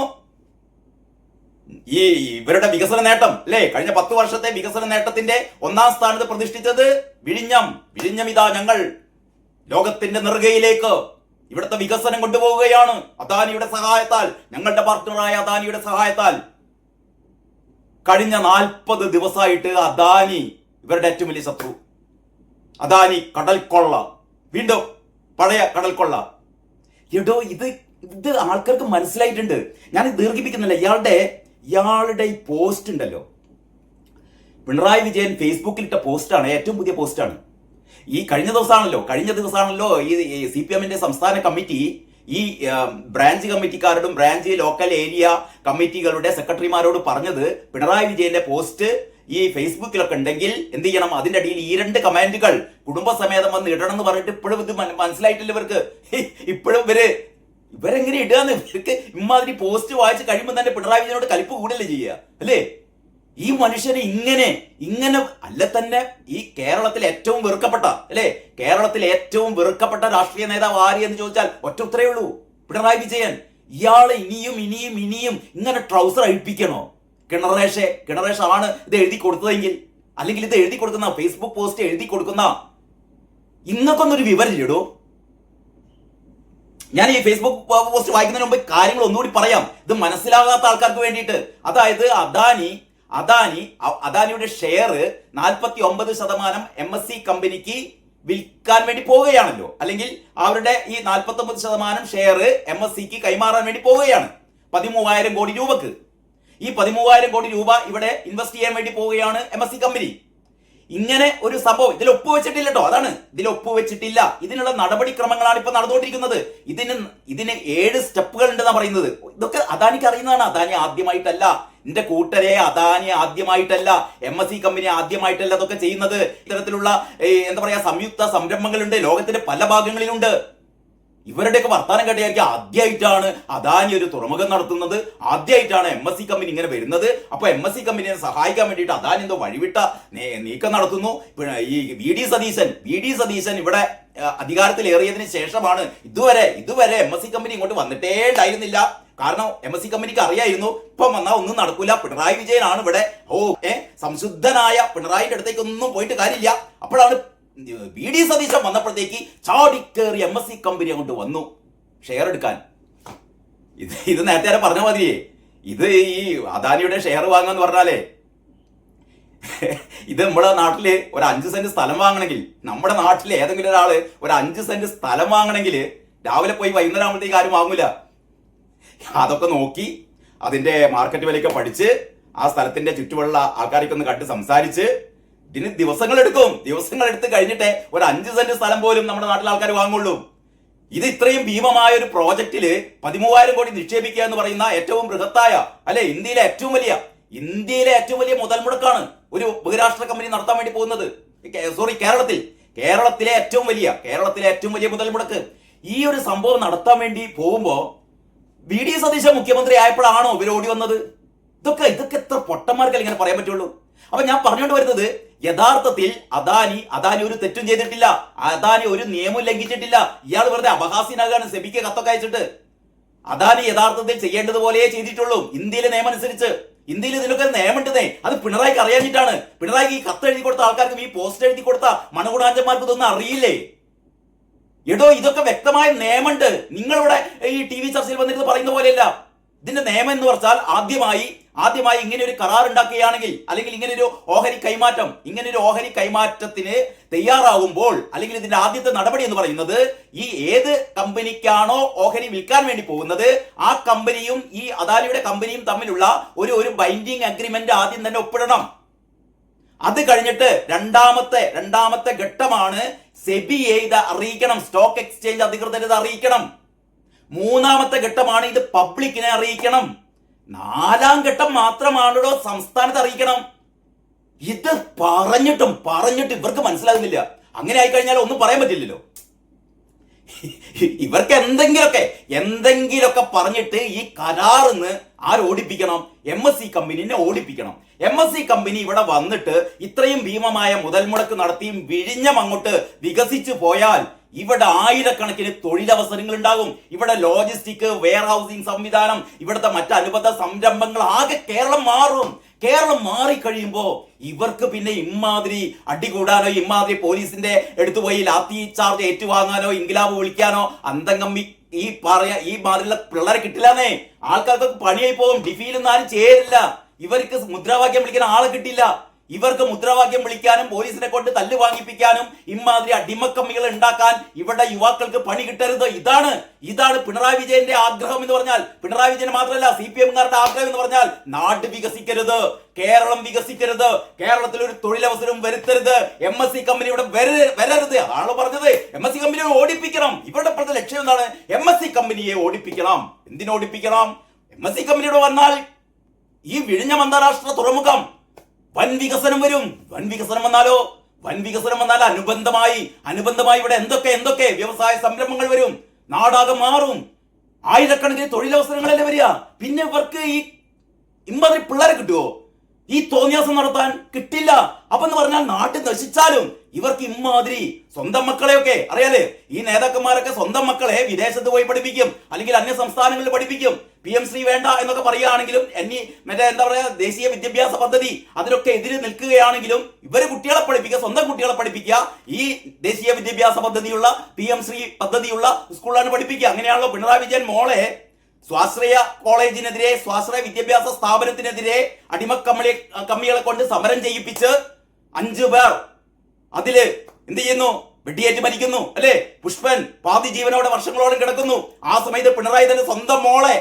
ഈ ഇവരുടെ വികസന നേട്ടം അല്ലേ, കഴിഞ്ഞ 10 വർഷത്തെ വികസന നേട്ടത്തിന്റെ 1ാം സ്ഥാനത്ത് പ്രതിഷ്ഠിച്ചത് വിഴിഞ്ഞം ഇതാ ഞങ്ങൾ ലോകത്തിന്റെ നെറുകയിലേക്ക് ഇവിടുത്തെ വികസനം കൊണ്ടുപോവുകയാണ് അദാനിയുടെ സഹായത്താൽ, ഞങ്ങളുടെ പാർട്ട്ണറായ അദാനിയുടെ സഹായത്താൽ. കഴിഞ്ഞ 40 ദിവസമായിട്ട് അദാനി ഇവരുടെ ഏറ്റവും വലിയ ശത്രു. അദാനി കടൽക്കൊള്ള, വീണ്ടും പഴയ കടൽക്കൊള്ള. എടോ ഇത് ആൾക്കാർക്ക് മനസ്സിലായിട്ടുണ്ട്. ഞാൻ ദീർഘിപ്പിക്കുന്നില്ല. ഇയാളുടെ ഈ പോസ്റ്റ് ഉണ്ടല്ലോ, പിണറായി വിജയൻ ഫേസ്ബുക്കിൽ ഇട്ട പോസ്റ്റാണ്, ഏറ്റവും പുതിയ പോസ്റ്റാണ്. ഈ കഴിഞ്ഞ ദിവസമാണല്ലോ ഈ CPM സംസ്ഥാന കമ്മിറ്റി ഈ ബ്രാഞ്ച് കമ്മിറ്റിക്കാരോടും ബ്രാഞ്ച് ലോക്കൽ ഏരിയ കമ്മിറ്റികളുടെ സെക്രട്ടറിമാരോട് പറഞ്ഞത്, പിണറായി വിജയന്റെ പോസ്റ്റ് ഈ ഫേസ്ബുക്കിലൊക്കെ ഉണ്ടെങ്കിൽ എന്ത് ചെയ്യണം, അതിന്റെ അടിയിൽ ഈ 2 കമന്റുകൾ കുടുംബസമേതം വന്ന് ഇടണം എന്ന് പറഞ്ഞിട്ട് ഇപ്പോഴും ഇത് മനസ്സിലായിട്ടില്ല ഇവർക്ക്. ഇപ്പോഴും ഇവരെങ്ങനെ ഇടുകയെന്ന്, ഇവർക്ക് ഇമാതിരി പോസ്റ്റ് വായിച്ച് കഴിയുമ്പോൾ തന്നെ പിണറായി വിജയനോട് കലിപ്പ് കൂടല്ലേ ചെയ്യുക അല്ലേ? ഈ മനുഷ്യന് ഇങ്ങനെ അല്ല തന്നെ ഈ കേരളത്തിലെ ഏറ്റവും വെറുക്കപ്പെട്ട രാഷ്ട്രീയ നേതാവ് ആര് എന്ന് ചോദിച്ചാൽ ഒറ്റ ഉത്തരേ ഉള്ളൂ, പിണറായി വിജയൻ. ഇയാളെ ഇനിയും ഇങ്ങനെ ട്രൗസർ അഴിപ്പിക്കണോ? കിണറേഷ് ആണ് ഇത് എഴുതി കൊടുത്തതെങ്കിൽ, അല്ലെങ്കിൽ ഇത് എഴുതി കൊടുക്കുന്ന ഫേസ്ബുക്ക് പോസ്റ്റ് എഴുതി കൊടുക്കുന്ന ഇന്നൊക്കൊന്നൊരു വിവരം ഇടൂ. ഞാൻ ഈ ഫേസ്ബുക്ക് പോസ്റ്റ് വായിക്കുന്നതിന് മുമ്പ് കാര്യങ്ങൾ ഒന്നുകൂടി പറയാം, ഇത് മനസ്സിലാകാത്ത ആൾക്കാർക്ക് വേണ്ടിയിട്ട്. അതായത് അദാനിയുടെ ഷെയർ 49% MSC കമ്പനിക്ക് വിൽക്കാൻ വേണ്ടി പോവുകയാണല്ലോ, അല്ലെങ്കിൽ അവരുടെ ഈ 49% ഷെയർ MSCക്ക് കൈമാറാൻ വേണ്ടി പോവുകയാണ് 13,000 കോടി രൂപക്ക്. ഈ 13,000 കോടി രൂപ ഇവിടെ ഇൻവെസ്റ്റ് ചെയ്യാൻ വേണ്ടി പോവുകയാണ് MSC കമ്പനി. ഇങ്ങനെ ഒരു സംഭവം ഇതിൽ ഒപ്പുവെച്ചിട്ടില്ല കേട്ടോ, അതാണ്, ഇതിൽ ഒപ്പുവെച്ചിട്ടില്ല. ഇതിനുള്ള നടപടിക്രമങ്ങളാണ് ഇപ്പൊ നടന്നുകൊണ്ടിരിക്കുന്നത്. ഇതിന് 7 സ്റ്റെപ്പുകൾ ഉണ്ടെന്നാണ് പറയുന്നത്. ഇതൊക്കെ അദാനിക്ക് അറിയുന്നതാണ്. അദാനി ആദ്യമായിട്ടല്ല, എന്റെ കൂട്ടരെ, അദാനി ആദ്യമായിട്ടല്ല, MSC കമ്പനി ആദ്യമായിട്ടല്ല ഇതൊക്കെ ചെയ്യുന്നത്. ഇത്തരത്തിലുള്ള എന്താ പറയാ സംയുക്ത സംരംഭങ്ങളുണ്ട്, ലോകത്തിന്റെ പല ഭാഗങ്ങളിലുണ്ട്. ഇവരുടെയൊക്കെ വർത്താനം കേട്ടായിരിക്കും ആദ്യമായിട്ടാണ് അദാനി ഒരു തുറമുഖം നടത്തുന്നത്, ആദ്യമായിട്ടാണ് MSC കമ്പനി ഇങ്ങനെ വരുന്നത്. അപ്പൊ MSC കമ്പനിയെ സഹായിക്കാൻ വേണ്ടിയിട്ട് അദാനി എന്തോ വഴിവിട്ട നീക്കം നടത്തുന്നു. ഈ വി ഡി സതീശൻ ഇവിടെ അധികാരത്തിലേറിയതിനു ശേഷമാണ് ഇതുവരെ MSC കമ്പനി ഇങ്ങോട്ട് വന്നിട്ടേ ഉണ്ടായിരുന്നില്ല. കാരണം MSC കമ്പനിക്ക് അറിയായിരുന്നു ഇപ്പം വന്നാൽ ഒന്നും നടക്കൂല, പിണറായി വിജയനാണ് ഇവിടെ. സംശുദ്ധനായ പിണറായിന്റെ അടുത്തേക്ക് ഒന്നും പോയിട്ട് കാര്യമില്ല. അപ്പോഴാണ് വി ഡി സതീശൻ വന്നപ്പോഴത്തേക്ക് ചാടിക്കേറി MSC കമ്പനി അങ്ങോട്ട് വന്നു ഷെയർ എടുക്കാൻ. ഇത് നേരത്തെ പറഞ്ഞ മാതിരിയേ, ഇത് ഈ അദാനിയുടെ ഷെയർ വാങ്ങാന്ന് പറഞ്ഞാലേ, ഇത് നമ്മുടെ നാട്ടില് ഒരു 5 സെന്റ് സ്ഥലം വാങ്ങണമെങ്കിൽ, നമ്മുടെ നാട്ടിലെ ഏതെങ്കിലും ഒരാള് ഒരു 5 സെന്റ് സ്ഥലം വാങ്ങണമെങ്കിൽ രാവിലെ പോയി വൈകുന്നേരം ആകുമ്പോഴത്തേക്ക് ആരും വാങ്ങൂല. അതൊക്കെ നോക്കി അതിന്റെ മാർക്കറ്റ് വിലയൊക്കെ പഠിച്ച് ആ സ്ഥലത്തിന്റെ ചുറ്റുമുള്ള ആൾക്കാരൊക്കെ ഒന്ന് കണ്ട് സംസാരിച്ച് ഇതിന് ദിവസങ്ങൾ എടുത്ത് കഴിഞ്ഞിട്ടേ ഒരു 5 സെന്റ് സ്ഥലം പോലും നമ്മുടെ നാട്ടിലെ ആൾക്കാർ വാങ്ങുള്ളൂ. ഇത് ഇത്രയും ഭീമമായ ഒരു പ്രോജക്റ്റില് 13,000 കോടി നിക്ഷേപിക്കുക എന്ന് പറയുന്ന ഏറ്റവും ബൃഹത്തായ അല്ലെ ഇന്ത്യയിലെ ഏറ്റവും വലിയ മുതൽ മുടക്കാണ് ഒരു ബഹുരാഷ്ട്ര കമ്പനി നടത്താൻ വേണ്ടി പോകുന്നത്. കേരളത്തിലെ ഏറ്റവും വലിയ മുതൽ മുടക്ക്. ഈ ഒരു സംഭവം നടത്താൻ വേണ്ടി പോകുമ്പോ വി ഡി സതീശൻ മുഖ്യമന്ത്രി ആയപ്പോഴാണോ ഇവർ ഓടി വന്നത്? ഇതൊക്കെ എത്ര പൊട്ടന്മാർക്കല്ല ഇങ്ങനെ പറയാൻ പറ്റുള്ളൂ. അപ്പൊ ഞാൻ പറഞ്ഞുകൊണ്ട് വരുന്നത്, യഥാർത്ഥത്തിൽ അദാനി ഒരു തെറ്റും ചെയ്തിട്ടില്ല, അദാനി ഒരു നിയമം ലംഘിച്ചിട്ടില്ല. ഇയാൾ വെറുതെ അപഹാസ്യനാകാണ് സെബിക്ക് കത്തൊക്കെ അയച്ചിട്ട്. അദാനി യഥാർത്ഥത്തിൽ ചെയ്യേണ്ടതുപോലെയേ ചെയ്തിട്ടുള്ളൂ ഇന്ത്യയിലെ നിയമം അനുസരിച്ച്. ഇന്ത്യയിൽ ഇതിനൊക്കെ നിയമമുണ്ടെന്നേ, അത് പിണറായിക്ക് അറിയാഞ്ഞിട്ടാണ്. പിണറായിക്ക് ഈ കത്ത് എഴുതി കൊടുത്ത ആൾക്കാർക്കും ഈ പോസ്റ്റ് എഴുതി കൊടുത്ത മണഗുണാഞ്ചന്മാർക്കും ഇതൊന്നും അറിയില്ലേ? എടോ, ഇതൊക്കെ വ്യക്തമായ നിയമമുണ്ട്. നിങ്ങളിവിടെ ഈ TV ചർച്ചയിൽ വന്നിരുന്ന് പറയുന്ന പോലെയല്ല. ഇതിന്റെ നിയമം എന്ന് പറഞ്ഞാൽ ആദ്യമായി ഇങ്ങനെ ഒരു കരാർ ഉണ്ടാക്കുകയാണെങ്കിൽ, അല്ലെങ്കിൽ ഇങ്ങനെ ഒരു ഓഹരി കൈമാറ്റത്തിന് തയ്യാറാകുമ്പോൾ, അല്ലെങ്കിൽ ഇതിന്റെ ആദ്യത്തെ നടപടി എന്ന് പറയുന്നത് ഈ ഏത് കമ്പനിക്കാണോ ഓഹരി വിൽക്കാൻ വേണ്ടി പോകുന്നത് ആ കമ്പനിയും ഈ അദാനിയുടെ കമ്പനിയും തമ്മിലുള്ള ഒരു ബൈൻഡിങ് അഗ്രിമെന്റ് ആദ്യം തന്നെ ഒപ്പിടണം. അത് കഴിഞ്ഞിട്ട് രണ്ടാമത്തെ ഘട്ടമാണ് സെബിയെ ഇത് അറിയിക്കണം, സ്റ്റോക്ക് എക്സ്ചേഞ്ച് അധികൃതരെ ഇത് അറിയിക്കണം. മൂന്നാമത്തെ ഘട്ടമാണ് ഇത് പബ്ലിക്കിനെ അറിയിക്കണം. 4ാം ഘട്ടം മാത്രമാണല്ലോ സംസ്ഥാനത്ത് അറിയിക്കണം. ഇത് പറഞ്ഞിട്ട് ഇവർക്ക് മനസ്സിലാകുന്നില്ല. അങ്ങനെ ആയിക്കഴിഞ്ഞാൽ ഒന്നും പറയാൻ പറ്റില്ലല്ലോ. ഇവർക്ക് എന്തെങ്കിലുമൊക്കെ പറഞ്ഞിട്ട് ഈ കരാറിന്ന് ഓടിപ്പിക്കണം, MSC കമ്പനിനെ ഓടിപ്പിക്കണം. MSC കമ്പനി ഇവിടെ വന്നിട്ട് ഇത്രയും ഭീമമായ മുതൽ മുടക്ക് നടത്തിയും വിഴിഞ്ഞം അങ്ങോട്ട് വികസിച്ചു പോയാൽ ഇവിടെ ആയിരക്കണക്കിന് തൊഴിലവസരങ്ങൾ ഉണ്ടാകും. ഇവിടെ ലോജിസ്റ്റിക്, വെയർ ഹൗസിംഗ് സംവിധാനം, ഇവിടുത്തെ മറ്റ് അനുബന്ധ സംരംഭങ്ങൾ ആകെ കേരളം മാറും. കേരളം മാറിക്കഴിയുമ്പോ ഇവർക്ക് പിന്നെ ഇമാതിരി അടികൂടാനോ, ഇമാതിരി പോലീസിന്റെ എടുത്തുപോയി ലാത്തി ചാർജ് ഏറ്റുവാങ്ങാനോ, ഇൻകിലാബ് വിളിക്കാനോ, അന്തംകമ്മി ഈ മാതിരിയുള്ള പിള്ളേരെ കിട്ടില്ലെന്നേ. ആൾക്കാർക്ക് പണിയായി പോകും. ഡിഫിയിലൊന്നും ആരും ചേരില്ല. ഇവർക്ക് മുദ്രാവാക്യം വിളിക്കാൻ ആളെ കിട്ടില്ല. ഇവർക്ക് മുദ്രാവാക്യം വിളിക്കാനും പോലീസിനെ കൊണ്ട് തല്ല് വാങ്ങിപ്പിക്കാനും ഇമാതിരി അടിമക്കമ്മികൾ ഉണ്ടാക്കാൻ ഇവിടെ യുവാക്കൾക്ക് പണി കിട്ടരുത്. ഇതാണ് പിണറായി വിജയന്റെ ആഗ്രഹം എന്ന് പറഞ്ഞാൽ. പിണറായി വിജയൻ മാത്രമല്ല, CPM-കാരുടെ ആഗ്രഹം എന്ന് പറഞ്ഞാൽ നാട് വികസിക്കരുത്, കേരളം വികസിക്കരുത്, കേരളത്തിൽ ഒരു തൊഴിലവസരം വരുത്തരുത്, MSC കമ്പനി ഇവിടെ വരരുത്. അതാണ് പറഞ്ഞത്. MSC കമ്പനിയെ ഓടിപ്പിക്കണം. ഇവരുടെ ഇപ്പോഴത്തെ ലക്ഷ്യം എന്താണ്? MSC കമ്പനിയെ ഓടിപ്പിക്കണം. എന്തിനോടിപ്പിക്കണം? MSC കമ്പനിയുടെ വന്നാൽ ഈ വിഴിഞ്ഞം അന്താരാഷ്ട്ര തുറമുഖം വൻ വികസനം വരും. വൻ വികസനം വന്നാൽ അനുബന്ധമായി ഇവിടെ എന്തൊക്കെ വ്യവസായ സംരംഭങ്ങൾ വരും. നാടാകെ മാറും. ആയിരക്കണക്കിന് തൊഴിലവസരങ്ങളല്ലേ വരിക. പിന്നെ ഇവർക്ക് ഈ ഇമ്മാതിരി പിള്ളേരെ കിട്ടുമോ? ഈ തോന്നിയാസം നടത്താൻ കിട്ടില്ല. അപ്പൊ എന്ന് പറഞ്ഞാൽ നാട്ടിൽ നശിച്ചാലും ഇവർക്ക് ഇമ്മാതിരി സ്വന്തം മക്കളെയൊക്കെ അറിയാലേ. ഈ നേതാക്കന്മാരൊക്കെ സ്വന്തം മക്കളെ വിദേശത്ത് പോയി പഠിപ്പിക്കും, അല്ലെങ്കിൽ അന്യ സംസ്ഥാനങ്ങളിൽ പഠിപ്പിക്കും. PM-ശ്രീ വേണ്ട എന്നൊക്കെ പറയുകയാണെങ്കിലും, ദേശീയ വിദ്യാഭ്യാസ പദ്ധതി അതിനൊക്കെ എതിര് നിൽക്കുകയാണെങ്കിലും ഇവര് കുട്ടികളെ പഠിപ്പിക്കുക, സ്വന്തം കുട്ടികളെ പഠിപ്പിക്കുക. ഈ ദേശീയ വിദ്യാഭ്യാസ പദ്ധതിയുള്ള PM-ശ്രീ പദ്ധതിയുള്ള സ്കൂളിലാണ് പഠിപ്പിക്കുക. അങ്ങനെയാണല്ലോ പിണറായി വിജയൻ മോളെ സ്വാശ്രയ കോളേജിനെതിരെ, സ്വാശ്രയ വിദ്യാഭ്യാസ സ്ഥാപനത്തിനെതിരെ കമ്മികളെ കൊണ്ട് സമരം ചെയ്യിപ്പിച്ച് 5 പേർ അതില് എന്ത് ചെയ്യുന്നു? വെടിയേറ്റ് മരിക്കുന്നു അല്ലെ. പുഷ്പൻ പാതി ജീവനോടെ വർഷങ്ങളോളം കിടക്കുന്നു. ആ സമയത്ത് പിണറായി തന്നെ സ്വന്തം മോളെ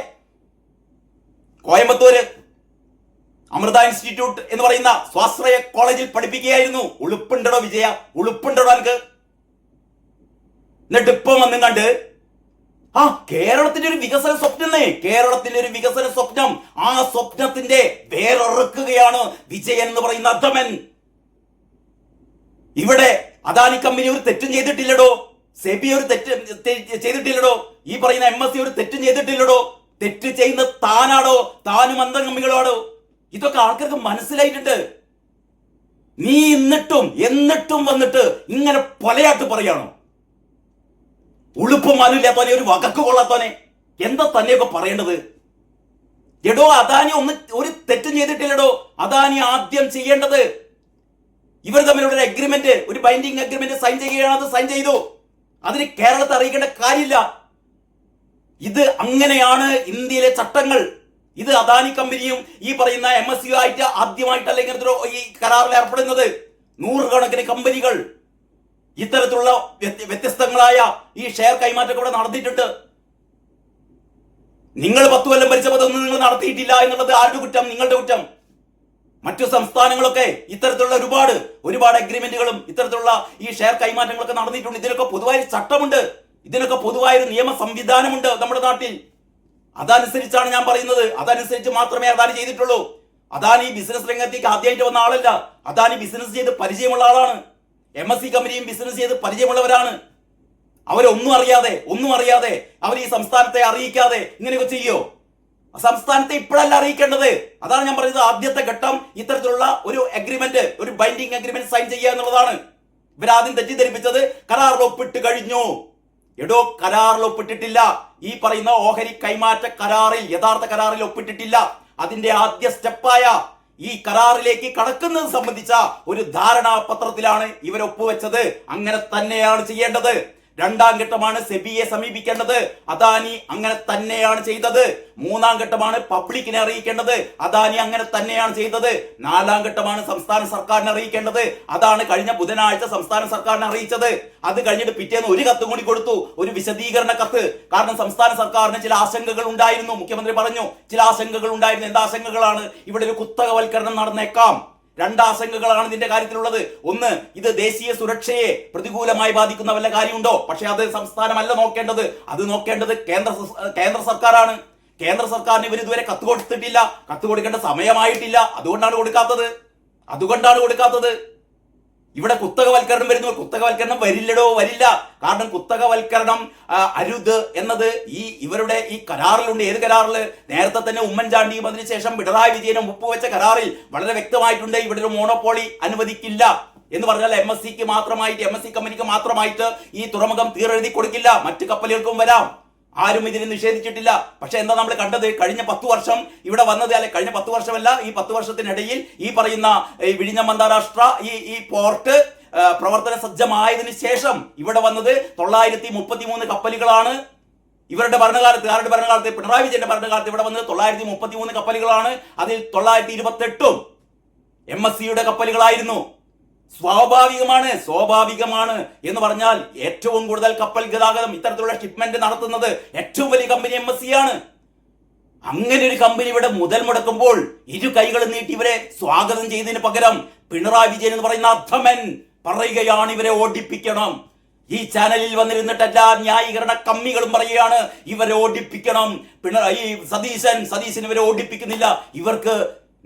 കോയമ്പത്തൂര് അമൃത ഇൻസ്റ്റിറ്റ്യൂട്ട് എന്ന് പറയുന്ന സ്വാശ്രയ കോളേജിൽ പഠിപ്പിക്കുകയായിരുന്നു. ഉളുപ്പുണ്ടോ വിജയ? ഉളുപ്പുണ്ടോ എനിക്ക്? എന്നിട്ട് ഇപ്പം വന്നും കണ്ട് കേരളത്തിന്റെ ഒരു വികസന സ്വപ്നം, ആ സ്വപ്നത്തിന്റെ വേറൊറുക്കുകയാണ് വിജയൻ എന്ന് പറയുന്ന അധമൻ. ഇവിടെ അദാനി കമ്പനി ഒരു തെറ്റും ചെയ്തിട്ടില്ലടോ, സെബി ഒരു തെറ്റ് ചെയ്തിട്ടില്ലടോ, ഈ പറയുന്ന MSC ഒരു തെറ്റും ചെയ്തിട്ടില്ലടോ. തെറ്റ് ചെയ്യുന്ന താനാടോ, താനും അന്തംകമ്മികളോടോ. ഇതൊക്കെ ആൾക്കാർക്ക് മനസ്സിലായിട്ടുണ്ട്. നീ എന്നിട്ടും വന്നിട്ട് ഇങ്ങനെ പൊലയാട്ട് പറയാണോ? ഉളുപ്പും മാനില്ലാത്തോനെ, ഒരു വകക്ക് കൊള്ളാത്തോനെ, എന്താ തന്നെയൊക്കെ പറയേണ്ടത്? എടോ, അദാനി ഒരു തെറ്റും ചെയ്തിട്ടില്ലടോ. അദാനി ആദ്യം ചെയ്യേണ്ടത് ഇവർ തമ്മിലുള്ള ഒരു അഗ്രിമെന്റ്, ഒരു ബൈൻഡിങ് അഗ്രിമെന്റ് സൈൻ ചെയ്യുകയാണ്. അത് സൈൻ ചെയ്തു. അതിന് കേരളത്തെ അറിയിക്കേണ്ട കാര്യമില്ല. ഇത് അങ്ങനെയാണ് ഇന്ത്യയിലെ ചട്ടങ്ങൾ. ഇത് അദാനി കമ്പനിയും ഈ പറയുന്ന MSC ആയിട്ട് ആദ്യമായിട്ടല്ല ഇങ്ങനത്തെ ഈ കരാറിൽ ഏർപ്പെടുന്നത്. 100 കണക്കിന് കമ്പനികൾ ഇത്തരത്തിലുള്ള വ്യത്യസ്തങ്ങളായ ഈ ഷെയർ കൈമാറ്റം ഇവിടെ നടത്തിയിട്ടുണ്ട്. നിങ്ങൾ 10 കൊല്ലം ഭരിച്ചപ്പോൾ അതൊന്നും നിങ്ങൾ നടത്തിയിട്ടില്ല എന്നുള്ളത് ആരുടെ കുറ്റം? നിങ്ങളുടെ കുറ്റം. മറ്റു സംസ്ഥാനങ്ങളൊക്കെ ഇത്തരത്തിലുള്ള ഒരുപാട് അഗ്രിമെന്റുകളും ഇത്തരത്തിലുള്ള ഈ ഷെയർ കൈമാറ്റങ്ങളൊക്കെ നടന്നിട്ടുണ്ട്. ഇതിനൊക്കെ പൊതുവായ ചട്ടമുണ്ട്, ഇതിനൊക്കെ പൊതുവായൊരു നിയമ സംവിധാനമുണ്ട് നമ്മുടെ നാട്ടിൽ. അതനുസരിച്ചാണ് ഞാൻ പറയുന്നത്. അതനുസരിച്ച് മാത്രമേ അദാനി ചെയ്തിട്ടുള്ളൂ. അദാനി ബിസിനസ് രംഗത്തേക്ക് ആദ്യമായിട്ട് വന്ന ആളല്ല. അദാനി ബിസിനസ് ചെയ്ത് പരിചയമുള്ള ആളാണ്. MSC കമ്പനിയും ബിസിനസ് ചെയ്ത് പരിചയമുള്ളവരാണ്. അവരൊന്നും അറിയാതെ അവർ ഈ സംസ്ഥാനത്തെ അറിയിക്കാതെ ഇങ്ങനെയൊക്കെ ചെയ്യോ? സംസ്ഥാനത്തെ ഇപ്പോഴല്ല അറിയിക്കേണ്ടത്. അതാണ് ഞാൻ പറയുന്നത്. ആദ്യത്തെ ഘട്ടം ഇത്തരത്തിലുള്ള ഒരു അഗ്രിമെന്റ്, ഒരു ബൈൻഡിങ് അഗ്രിമെന്റ് സൈൻ ചെയ്യുക എന്നുള്ളതാണ്. ഇവരാദ്യം തെറ്റിദ്ധരിപ്പിച്ചത് കരാറിൽ ഒപ്പിട്ട് കഴിഞ്ഞു. എടോ, കരാറിൽ ഒപ്പിട്ടിട്ടില്ല. ഈ പറയുന്ന ഓഹരി കൈമാറ്റ കരാറിൽ, യഥാർത്ഥ കരാറിൽ ഒപ്പിട്ടിട്ടില്ല. അതിന്റെ ആദ്യ സ്റ്റെപ്പായ ഈ കരാറിലേക്ക് കടക്കുന്നത് സംബന്ധിച്ച ഒരു ധാരണാപത്രത്തിലാണ് ഇവർ ഒപ്പുവെച്ചത്. അങ്ങനെ തന്നെയാണ് ചെയ്യേണ്ടത്. രണ്ടാം ഘട്ടമാണ് സെബിയെ സമീപിക്കേണ്ടത്. അദാനി അങ്ങനെ തന്നെയാണ് ചെയ്തത്. മൂന്നാം ഘട്ടമാണ് പബ്ലിക്കിനെ അറിയിക്കേണ്ടത്. അദാനി അങ്ങനെ തന്നെയാണ് ചെയ്തത്. നാലാം ഘട്ടമാണ് സംസ്ഥാന സർക്കാരിനെ അറിയിക്കേണ്ടത്. അതാണ് കഴിഞ്ഞ ബുധനാഴ്ച സംസ്ഥാന സർക്കാരിനെ അറിയിച്ചത്. അത് കഴിഞ്ഞിട്ട് പിറ്റേന്ന് ഒരു കത്ത് കൂടി കൊടുത്തു, ഒരു വിശദീകരണ കത്ത്. കാരണം സംസ്ഥാന സർക്കാരിന് ചില ആശങ്കകൾ ഉണ്ടായിരുന്നു. മുഖ്യമന്ത്രി പറഞ്ഞു ചില ആശങ്കകൾ ഉണ്ടായിരുന്നു. എന്താ ആശങ്കകളാണ്? ഇവിടെ ഒരു കുത്തകവൽക്കരണം നടന്നേക്കാം. രണ്ടാശങ്കകളാണ് ഇതിന്റെ കാര്യത്തിലുള്ളത്. ഒന്ന്, ഇത് ദേശീയ സുരക്ഷയെ പ്രതികൂലമായി ബാധിക്കുന്ന വല്ല കാര്യമുണ്ടോ? പക്ഷെ അത് സംസ്ഥാനമല്ല നോക്കേണ്ടത്, അത് നോക്കേണ്ടത് കേന്ദ്ര സർക്കാരാണ്. കേന്ദ്ര സർക്കാരിന് ഇവർ ഇതുവരെ കത്ത് കൊടുത്തിട്ടില്ല, കത്ത് കൊടുക്കേണ്ട സമയമായിട്ടില്ല. അതുകൊണ്ടാണ് കൊടുക്കാത്തത്. ഇവിടെ കുത്തകവൽക്കരണം വരുന്നു. കുത്തകവൽക്കരണം വരില്ല. കാരണം കുത്തകവൽക്കരണം അരുത് എന്നത് ഇവരുടെ ഈ കരാറിലുണ്ട്. ഏത് കരാറില്? നേരത്തെ തന്നെ ഉമ്മൻചാണ്ടിയും അതിനുശേഷം പിണറായി വിജയനും ഒപ്പുവെച്ച കരാറിൽ വളരെ വ്യക്തമായിട്ടുണ്ട് ഇവിടെ ഒരു മോണോപോളി അനുവദിക്കില്ല എന്ന് പറഞ്ഞാൽ MSC കമ്പനിക്ക് മാത്രമായിട്ട് ഈ തുറമുഖം തീരെഴുതി കൊടുക്കില്ല. മറ്റു കപ്പലുകൾക്കും വരാം. ആരും ഇതിനെ നിഷേധിച്ചിട്ടില്ല. പക്ഷെ എന്താ നമ്മൾ കണ്ടത്? കഴിഞ്ഞ 10 വർഷം ഇവിടെ വന്നത്, അല്ലെ കഴിഞ്ഞ 10 വർഷമല്ല, ഈ 10 വർഷത്തിനിടയിൽ ഈ പറയുന്ന വിഴിഞ്ഞം അന്താരാഷ്ട്ര ഈ പോർട്ട് പ്രവർത്തന സജ്ജമായതിനു ശേഷം ഇവിടെ വന്നത് 933 കപ്പലുകളാണ്. ഇവരുടെ ഭരണകാലത്ത്, ആരുടെ ഭരണകാലത്ത്? പിണറായി വിജയന്റെ ഭരണകാലത്ത് ഇവിടെ വന്നത് 933 കപ്പലുകളാണ്. അതിൽ 928 MSCയുടെ കപ്പലുകളായിരുന്നു. സ്വാഭാവികമാണ് എന്ന് പറഞ്ഞാൽ ഏറ്റവും കൂടുതൽ കപ്പൽ ഗതാഗതം ഇത്തരത്തിലുള്ള ഷിപ്മെന്റ് നടത്തുന്നത് ഏറ്റവും വലിയ കമ്പനി MSC ആണ്. അങ്ങനെ ഒരു കമ്പനി ഇവിടെ മുതൽ മുടക്കുമ്പോൾ ഇരു കൈകളും നീട്ടി ഇവരെ സ്വാഗതം ചെയ്തതിന് പകരം പിണറായി വിജയൻ എന്ന് പറയുന്ന അധമൻ പറയുകയാണ് ഇവരെ ഓടിപ്പിക്കണം. ഈ ചാനലിൽ വന്നിരുന്നിട്ട് എല്ലാ ന്യായീകരണ കമ്മികളും പറയുകയാണ് ഇവരെ ഓടിപ്പിക്കണം. സതീശൻ ഇവരെ ഓടിപ്പിക്കുന്നില്ല. ഇവർക്ക്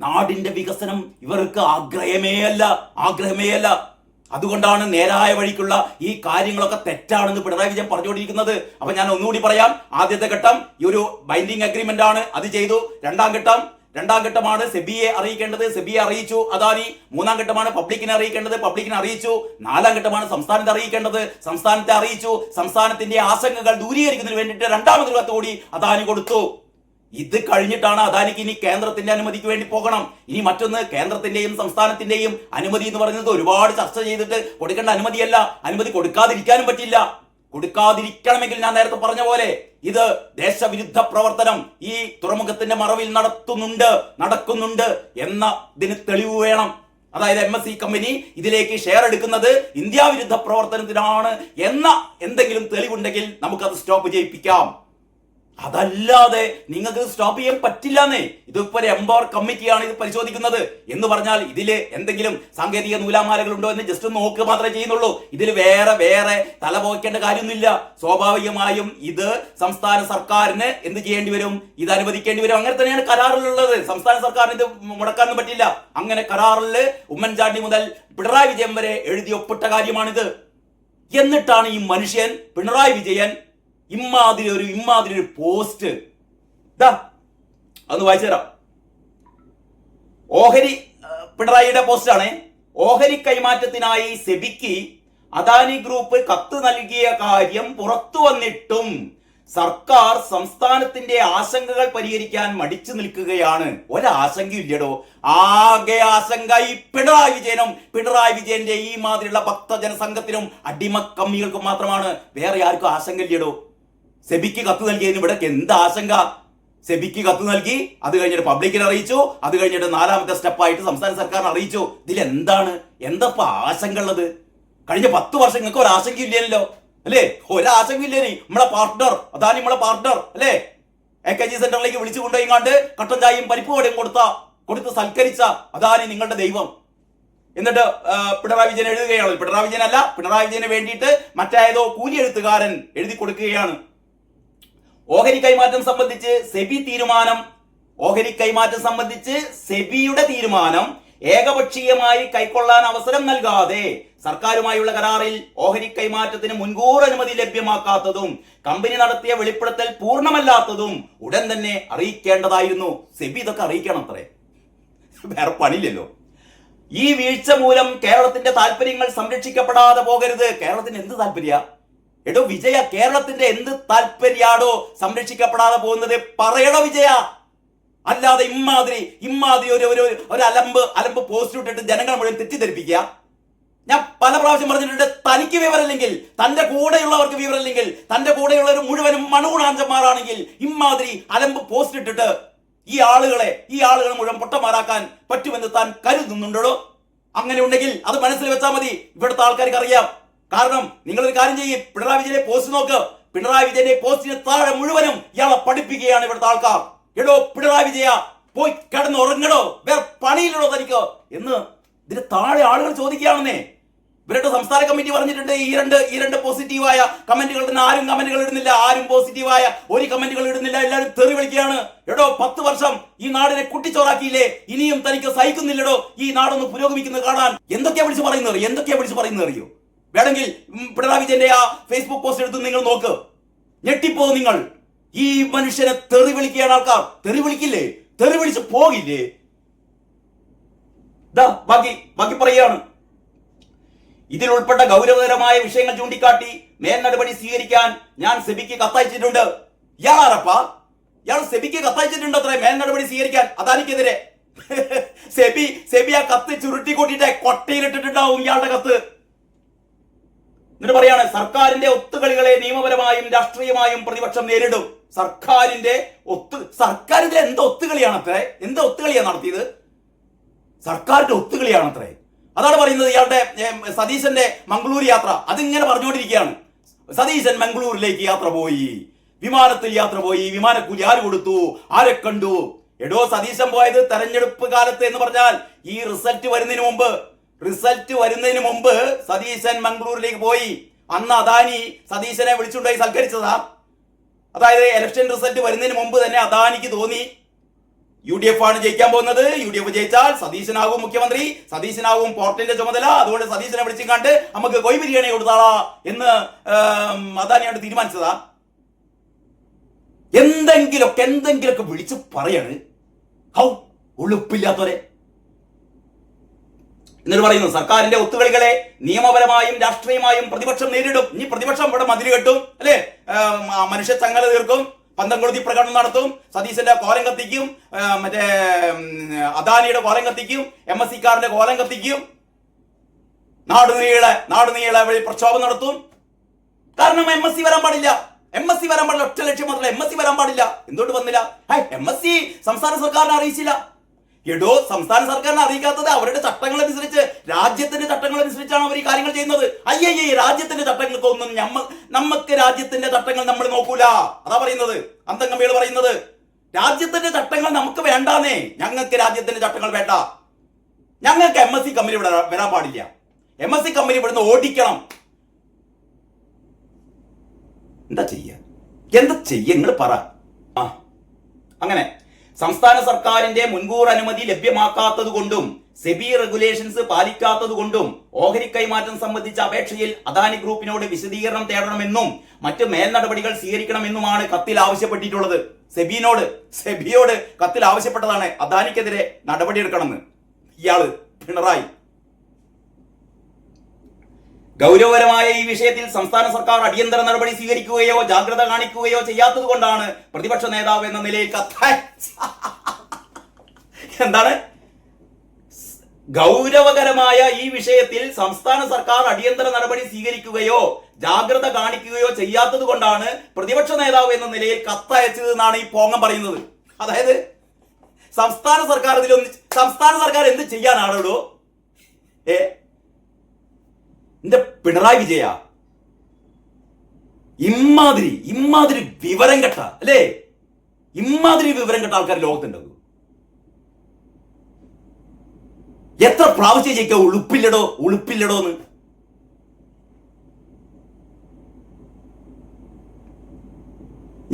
നാടിന്റെ വികസനം ഇവർക്ക് ആഗ്രഹമേ അല്ല. അതുകൊണ്ടാണ് നേരായ വഴിക്കുള്ള ഈ കാര്യങ്ങളൊക്കെ തെറ്റാണെന്ന് പിണറായി വിജയൻ പറഞ്ഞുകൊണ്ടിരിക്കുന്നത്. അപ്പൊ ഞാൻ ഒന്നുകൂടി പറയാം. ആദ്യത്തെ ഘട്ടം ഈ ഒരു ബൈൻഡിങ് അഗ്രിമെന്റ് ആണ്, അത് ചെയ്തു. രണ്ടാം ഘട്ടമാണ് സെബിയെ അറിയിക്കേണ്ടത്, സെബിയെ അറിയിച്ചു അദാനി. മൂന്നാം ഘട്ടമാണ് പബ്ലിക്കിനെ അറിയിക്കേണ്ടത്, പബ്ലിക്കിനെ അറിയിച്ചു. നാലാം ഘട്ടമാണ് സംസ്ഥാനത്തെ അറിയിക്കേണ്ടത്, സംസ്ഥാനത്തെ അറിയിച്ചു. സംസ്ഥാനത്തിന്റെ ആശങ്കകൾ ദൂരീകരിക്കുന്നതിന് വേണ്ടിയിട്ട് രണ്ടാമതൊരു കത്ത് കൂടി അദാനി കൊടുത്തു. ഇത് കഴിഞ്ഞിട്ടാണ് അദാനിക്ക് ഇനി കേന്ദ്രത്തിന്റെ അനുമതിക്ക് വേണ്ടി പോകണം. ഇനി മറ്റൊന്ന്, കേന്ദ്രത്തിന്റെയും സംസ്ഥാനത്തിന്റെയും അനുമതി എന്ന് പറയുന്നത് ഒരുപാട് ചർച്ച ചെയ്തിട്ട് കൊടുക്കേണ്ട അനുമതിയല്ല. അനുമതി കൊടുക്കാതിരിക്കാനും പറ്റില്ല. കൊടുക്കാതിരിക്കണമെങ്കിൽ ഞാൻ നേരത്തെ പറഞ്ഞ പോലെ ഇത് ദേശവിരുദ്ധ പ്രവർത്തനം ഈ തുറമുഖത്തിന്റെ മറവിൽ നടക്കുന്നുണ്ട് എന്നതിന് തെളിവ് വേണം. അതായത് MSC കമ്പനി ഇതിലേക്ക് ഷെയർ എടുക്കുന്നത് ഇന്ത്യ വിരുദ്ധ പ്രവർത്തനത്തിനാണ് എന്ന എന്തെങ്കിലും തെളിവുണ്ടെങ്കിൽ നമുക്കത് സ്റ്റോപ്പ് ചെയ്യിപ്പിക്കാം. അതല്ലാതെ നിങ്ങൾക്ക് സ്റ്റോപ്പ് ചെയ്യാൻ പറ്റില്ലെന്നേ. ഇതിപ്പോ ഒരു എംപവർ കമ്മിറ്റിയാണ് ഇത് പരിശോധിക്കുന്നത് എന്ന് പറഞ്ഞാൽ ഇതില് എന്തെങ്കിലും സാങ്കേതിക നൂലാമാലകൾ ഉണ്ടോ എന്ന് ജസ്റ്റ് നോക്കുക മാത്രമേ ചെയ്യുന്നുള്ളൂ. ഇതിൽ വേറെ തല പോക്കേണ്ട കാര്യമൊന്നുമില്ല. സ്വാഭാവികമായും ഇത് സംസ്ഥാന സർക്കാരിന് എന്ത് ചെയ്യേണ്ടി വരും? ഇത് അനുവദിക്കേണ്ടി വരും. അങ്ങനെ തന്നെയാണ് കരാറിലുള്ളത്. സംസ്ഥാന സർക്കാരിന് ഇത് മുടക്കാനൊന്നും പറ്റില്ല. അങ്ങനെ കരാറിൽ ഉമ്മൻചാണ്ടി മുതൽ പിണറായി വിജയൻ വരെ എഴുതി ഒപ്പിട്ട കാര്യമാണിത്. എന്നിട്ടാണ് ഈ മനുഷ്യൻ പിണറായി വിജയൻ ഇമ്മാതിരി ഒരു പോസ്റ്റ് അതൊന്ന് വായിച്ചു തരാം. പിണറായിയുടെ പോസ്റ്റാണ്. ഓഹരി കൈമാറ്റത്തിനായി സെബിക്ക് അദാനി ഗ്രൂപ്പ് കത്ത് നൽകിയ കാര്യം പുറത്തു വന്നിട്ടും സർക്കാർ സംസ്ഥാനത്തിന്റെ ആശങ്കകൾ പരിഹരിക്കാൻ മടിച്ചു നിൽക്കുകയാണ്. ഒരാശങ്കയില്ലടോ. ആകെ ആശങ്ക ഈ പിണറായി വിജയന്റെ ഈ മാതിരിയുള്ള ഭക്തജന സംഘത്തിനും അടിമക്കമ്മികൾക്കും മാത്രമാണ്. വേറെ ആർക്കും ആശങ്കയില്ലടോ. സെബിക്ക് കത്ത് നൽകിയതിന് ഇവിടെ എന്ത് ആശങ്ക? സെബിക്ക് കത്ത് നൽകി, അത് കഴിഞ്ഞിട്ട് പബ്ലിക്കിനെ അറിയിച്ചു, അത് കഴിഞ്ഞിട്ട് നാലാമത്തെ സ്റ്റെപ്പായിട്ട് സംസ്ഥാന സർക്കാരിനെ അറിയിച്ചു. എന്താ ആശങ്ക ഉള്ളത്? കഴിഞ്ഞ 10 വർഷം നിങ്ങൾക്ക് ഒരാശങ്കയില്ലല്ലോ അല്ലേ? ഒരാശങ്കയില്ലേ? നമ്മളെ പാർട്ട്ണർ അതാണ് നമ്മളെ പാർട്ട്ണർ അല്ലേ? AKG സെന്ററിലേക്ക് വിളിച്ചു കൊണ്ടുപോയിങ്ങാണ്ട് കട്ടൻ ചായയും പരിപ്പ് വടയും കൊടുത്ത് സൽക്കരിച്ച അതാണ് നിങ്ങളുടെ ദൈവം. എന്നിട്ട് പിണറായി വിജയൻ എഴുതുകയാണ്. പിണറായി വിജയന് വേണ്ടിയിട്ട് മറ്റേതോ കൂലി എഴുത്തുകാരൻ എഴുതി കൊടുക്കുകയാണ്. ഓഹരി കൈമാറ്റം സംബന്ധിച്ച് സെബിയുടെ തീരുമാനം ഏകപക്ഷീയമായി കൈക്കൊള്ളാൻ അവസരം നൽകാതെ സർക്കാരുമായുള്ള കരാറിൽ ഓഹരി കൈമാറ്റത്തിന് മുൻകൂർ അനുമതി ലഭ്യമാക്കാത്തതും കമ്പനി നടത്തിയ വെളിപ്പെടുത്തൽ പൂർണ്ണമല്ലാത്തതും ഉടൻ തന്നെ അറിയിക്കേണ്ടതായിരുന്നു. സെബി ഇതൊക്കെ അറിയിക്കണം. അത്രേ, വേറെ പണിയില്ലല്ലോ. ഈ വീഴ്ച മൂലം കേരളത്തിന്റെ താല്പര്യങ്ങൾ സംരക്ഷിക്കപ്പെടാതെ പോകരുത്. കേരളത്തിന് എന്ത് താല്പര്യ? എടോ വിജയ, കേരളത്തിന്റെ എന്ത് താല്പര്യാടോ സംരക്ഷിക്കപ്പെടാതെ പോകുന്നത്? പറയണോ വിജയ? അല്ലാതെ ഇമ്മാതിരി ഒരു അലമ്പ് പോസ്റ്റ് ഇട്ടിട്ട് ജനങ്ങൾ മുഴുവൻ തെറ്റിദ്ധരിപ്പിക്കുക. ഞാൻ പല പ്രാവശ്യം പറഞ്ഞിട്ടുണ്ട്, തനിക്ക് വിവരമില്ലെങ്കിൽ, തന്റെ കൂടെയുള്ളവർക്ക് വിവരമില്ലെങ്കിൽ, തന്റെ കൂടെയുള്ളവർ മുഴുവനും മണുകുണാഞ്ചന്മാരാണെങ്കിൽ ഇമാതിരി അലമ്പ് പോസ്റ്റ് ഇട്ടിട്ട് ഈ ആളുകളെ മുഴുവൻ പൊട്ടന്മാരാക്കാൻ പറ്റുമെന്ന് താൻ കരുതുന്നുണ്ടോ? അങ്ങനെ ഉണ്ടെങ്കിൽ അത് മനസ്സിൽ വെച്ചാൽ മതി. ഇവിടുത്തെ ആൾക്കാർക്ക് അറിയാം. കാരണം നിങ്ങളൊരു കാര്യം ചെയ്യും, പിണറായി വിജയനെ പോസ്റ്റ് നോക്ക്. പിണറായി വിജയന്റെ പോസ്റ്റിന് താഴെ മുഴുവനും ഇയാളെ പഠിപ്പിക്കുകയാണ് ഇവിടുത്തെ ആൾക്കാർ. എടോ പിണറായി വിജയ, പോയി കിടന്നുറങ്ങടോ, വേറെ പണിയില്ലടോ തനിക്ക് എന്ന് ഇതിന് താഴെ ആളുകൾ ചോദിക്കുകയാണെന്നേ. ഇവരുടെ സംസ്ഥാന കമ്മിറ്റി പറഞ്ഞിട്ടുണ്ട്, ഈ രണ്ട് പോസിറ്റീവായ കമന്റുകൾ ഇടുന്ന ആരും കമന്റുകൾ ഇടുന്നില്ല, ആരും പോസിറ്റീവായ ഒരു കമന്റുകൾ ഇടുന്നില്ല, എല്ലാവരും തെറി വിളിക്കുകയാണ്. എടോ 10 വർഷം ഈ നാടിനെ കുട്ടിച്ചോറാക്കിയില്ലേ, ഇനിയും തനിക്ക് സഹിക്കുന്നില്ലടോ ഈ നാടൊന്ന് പുരോഗമിക്കുന്നത് കാണാൻ. എന്തൊക്കെയാ വിളിച്ച് പറയുന്നത് അറിയോ? വേണമെങ്കിൽ പിണറായി വിജയന്റെ ആ ഫേസ്ബുക്ക് പോസ്റ്റ് എടുത്ത് നിങ്ങൾ നോക്ക്, ഞെട്ടിപ്പോ നിങ്ങൾ. ഈ മനുഷ്യനെ തെറി വിളിക്കുകയാണ് ആൾക്കാർ. തെറി വിളിക്കില്ലേ? തെറി വിളിച്ച് പോകില്ലേ? ബാക്കി പറയുകയാണ്. ഇതിൽ ഉൾപ്പെട്ട ഗൗരവകരമായ വിഷയങ്ങൾ ചൂണ്ടിക്കാട്ടി മേൽ നടപടി സ്വീകരിക്കാൻ ഞാൻ സെബിക്ക് കത്തയച്ചിട്ടുണ്ട്. ഇയാളാരപ്പാ? ഇയാൾ സെബിക്ക് കത്തയച്ചിട്ടുണ്ട് അത്രേ മേൽ നടപടി സ്വീകരിക്കാൻ അദാനിക്കെതിരെ. സെബി ആ കത്ത് ചുരുട്ടി കൂട്ടിയിട്ട് കൊട്ടയിലിട്ടിട്ടുണ്ടാവും ഇയാളുടെ കത്ത്. എന്നിട്ട് പറയാണ്, സർക്കാരിന്റെ ഒത്തുകളികളെ നിയമപരമായും രാഷ്ട്രീയമായും പ്രതിപക്ഷം നേരിടും. സർക്കാരിന്റെ എന്താ ഒത്തുകളിയാണത്രേ? എന്താ ഒത്തുകളിയാണ് നടത്തിയത്? സർക്കാരിന്റെ ഒത്തുകളിയാണത്രേ. അതാണ് പറയുന്നത്. ഇയാളുടെ സതീശന്റെ മംഗളൂർ യാത്ര അതിങ്ങനെ പറഞ്ഞുകൊണ്ടിരിക്കുകയാണ്. സതീശൻ മംഗളൂരിലേക്ക് യാത്ര പോയി, വിമാനത്തിൽ യാത്ര പോയി, വിമാനക്കൂലി ആര് കൊടുത്തു, ആരെ കണ്ടു? എടോ സതീശൻ പോയത് തെരഞ്ഞെടുപ്പ് കാലത്ത് എന്ന് പറഞ്ഞാൽ ഈ റിസൾട്ട് വരുന്നതിന് മുമ്പ് സതീശൻ മംഗളൂരിലേക്ക് പോയി. അന്ന് അദാനി സതീശനെ വിളിച്ചുകൊണ്ടായി സൽക്കരിച്ചതാ. അതായത് ഇലക്ഷൻ റിസൾട്ട് വരുന്നതിന് മുമ്പ് തന്നെ അദാനിക്ക് തോന്നി UDF ആണ് ജയിക്കാൻ പോകുന്നത്, UDF ജയിച്ചാൽ സതീശനാകും മുഖ്യമന്ത്രി, സതീശനാകും പോർട്ടിന്റെ ചുമതല, അതുകൊണ്ട് സതീശനെ വിളിച്ചും കണ്ട് നമുക്ക് കൊയ് ബിരിയാണി കൊടുത്താളാ എന്ന് അദാനിയോട് തീരുമാനിച്ചതാ. എന്തെങ്കിലൊക്കെ വിളിച്ചു പറയാണ്. ഹൗ ഉളുപ്പില്ലാത്തവരെ. എന്നിട്ട് പറയുന്നു, സർക്കാരിന്റെ ഒത്തുകളികളെ നിയമപരമായും രാഷ്ട്രീയമായും പ്രതിപക്ഷം നേരിടും. ഇനി പ്രതിപക്ഷം ഇവിടെ മതിൽ കെട്ടും, അല്ലെ, മനുഷ്യ ചങ്ങല തീർക്കും, പന്തംകൊളുത്തി പ്രകടനം നടത്തും, സതീശന്റെ കോലം കത്തിക്കും, മറ്റേ അദാനിയുടെ കോലം കത്തിക്കും, MSC കാരന്റെ കോലം കത്തിക്കും, നാടുനീളെ വഴി പ്രക്ഷോഭം നടത്തും. കാരണം MSC വരാൻ പാടില്ല. ഒറ്റ ലക്ഷ്യം മാത്രമല്ല, MSC വരാൻ പാടില്ല. എന്തുകൊണ്ട് വന്നില്ല? MSC സംസ്ഥാന സർക്കാരിനെ അറിയിച്ചില്ല. എടോ, സംസ്ഥാന സർക്കാരിനെ അറിയിക്കാത്തത് അവരുടെ ചട്ടങ്ങൾ അനുസരിച്ച്, രാജ്യത്തിന്റെ ചട്ടങ്ങൾ അനുസരിച്ചാണ് അവർ ഈ കാര്യങ്ങൾ ചെയ്യുന്നത്. രാജ്യത്തിന്റെ ചട്ടങ്ങൾക്കൊന്നും നമുക്ക് രാജ്യത്തിന്റെ ചട്ടങ്ങൾ നമ്മൾ നോക്കൂല. അതാ പറയുന്നത് അന്തംഗമ്പികൾ പറയുന്നത്. രാജ്യത്തിന്റെ ചട്ടങ്ങൾ നമുക്ക് വേണ്ടാന്നേ. ഞങ്ങൾക്ക് രാജ്യത്തിന്റെ ചട്ടങ്ങൾ വേണ്ട. ഞങ്ങൾക്ക് MSC കമ്പനി ഇവിടെ വരാൻ പാടില്ല. MSC കമ്പനി ഇവിടുന്ന് ഓടിക്കണം. എന്താ ചെയ്യ നിങ്ങൾ പറ. അങ്ങനെ സംസ്ഥാന സർക്കാരിന്റെ മുൻകൂർ അനുമതി ലഭ്യമാക്കാത്തത് കൊണ്ടും സെബി റെഗുലേഷൻസ് പാലിക്കാത്തത് കൊണ്ടും ഓഹരി കൈമാറ്റം സംബന്ധിച്ച അപേക്ഷയിൽ അദാനി ഗ്രൂപ്പിനോട് വിശദീകരണം തേടണമെന്നും മറ്റ് മേൽ നടപടികൾ സ്വീകരിക്കണമെന്നുമാണ് കത്തിൽ ആവശ്യപ്പെട്ടിട്ടുള്ളത്. സെബിയോട് കത്തിൽ ആവശ്യപ്പെട്ടതാണ് അദാനിക്കെതിരെ നടപടിയെടുക്കണമെന്ന്. ഇയാള് പിണറായി ഗൗരവകരമായ ഈ വിഷയത്തിൽ സംസ്ഥാന സർക്കാർ അടിയന്തര നടപടി സ്വീകരിക്കുകയോ ജാഗ്രത കാണിക്കുകയോ ചെയ്യാത്തത് കൊണ്ടാണ് പ്രതിപക്ഷ നേതാവ് എന്ന നിലയിൽ എന്താണ് ഗൗരവകരമായ ഈ വിഷയത്തിൽ സംസ്ഥാന സർക്കാർ അടിയന്തര നടപടി സ്വീകരിക്കുകയോ ജാഗ്രത കാണിക്കുകയോ ചെയ്യാത്തത് കൊണ്ടാണ് പ്രതിപക്ഷ നേതാവ് എന്ന നിലയിൽ കത്തയച്ചത് എന്നാണ് ഈ പോങ്ങം പറയുന്നത്. അതായത് സംസ്ഥാന സർക്കാർ എന്ത് ചെയ്യാനാണോ? എന്റെ പിണറായി വിജയ, ഇമാതിരി വിവരം കെട്ട, അല്ലേ, ഇമാതിരി വിവരം കെട്ട ആൾക്കാർ ലോകത്തുണ്ടാവും. എത്ര പ്രാവശ്യം ജയിക്കുക ഉളുപ്പില്ലടോ എന്ന്.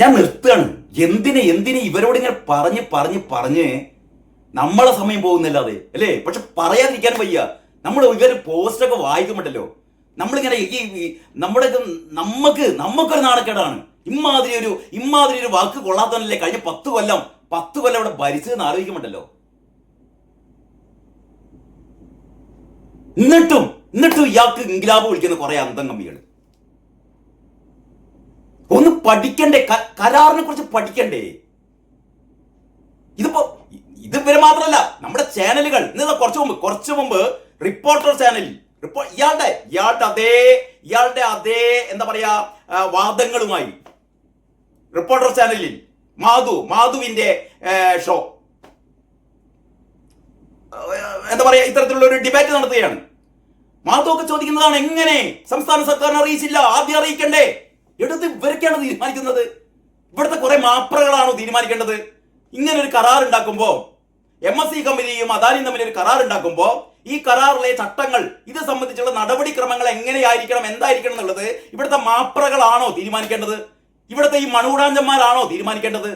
ഞാൻ നിർത്തുകയാണ്. എന്തിനെ ഇവരോട് ഇങ്ങനെ പറഞ്ഞ് നമ്മളെ സമയം പോകുന്നില്ലാതെ, അല്ലേ? പക്ഷെ പറയാതിരിക്കാൻ വയ്യ. നമ്മൾ ഇവർ പോസ്റ്റൊക്കെ വായിക്കുമ്പോണ്ടല്ലോ, നമ്മളിങ്ങനെ നമുക്കൊരു നാണക്കേടാണ്. ഇമാതിരി ഒരു വാക്ക് കൊള്ളാത്തതല്ലേ കഴിഞ്ഞ 10 കൊല്ലം ഇവിടെ ഭരിച്ചതെന്ന് ആലോചിക്കുമ്പോണ്ടല്ലോ. എന്നിട്ടും ഇയാൾക്ക് ഇൻഗ്ലാബ് വിളിക്കുന്ന കുറെ അന്തംഗമ്മികൾ. ഒന്ന് പഠിക്കണ്ടേ? കരാറിനെ കുറിച്ച് പഠിക്കണ്ടേ? ഇത് ഇവരെ മാത്രമല്ല, നമ്മുടെ ചാനലുകൾ ഇന്ന് കുറച്ചു മുമ്പ് റിപ്പോർട്ടർ ചാനലിൽ ഇയാളുടെ അതേ എന്താ പറയാ വാദങ്ങളുമായി റിപ്പോർട്ടർ ചാനലിൽ മാധുവിന്റെ ഷോ എന്താ പറയാ ഇത്തരത്തിലുള്ള ഒരു ഡിബേറ്റ് നടത്തുകയാണ്. മാധു ഒക്കെ ചോദിക്കുന്നതാണ്, എങ്ങനെ സംസ്ഥാന സർക്കാരിനെ അറിയിച്ചില്ല, ആദ്യം അറിയിക്കണ്ടേ? എടുത്ത് ഇവരൊക്കെയാണ് തീരുമാനിക്കുന്നത്. ഇവിടുത്തെ കുറെ മാപ്രകളാണോ തീരുമാനിക്കേണ്ടത്? ഇങ്ങനെ ഒരു കരാർ ഉണ്ടാക്കുമ്പോ MSC കമ്പനിയും അദാനിയും തമ്മിൽ ഒരു കരാർ ഉണ്ടാക്കുമ്പോൾ ഈ കരാറിലെ ചട്ടങ്ങൾ ഇത് സംബന്ധിച്ചുള്ള നടപടിക്രമങ്ങൾ എങ്ങനെയായിരിക്കണം, എന്തായിരിക്കണം എന്നുള്ളത് ഇവിടുത്തെ മാപ്രകളാണോ തീരുമാനിക്കേണ്ടത്? ഇവിടുത്തെ ഈ മണൂടാഞ്ചന്മാരാണോ തീരുമാനിക്കേണ്ടത്?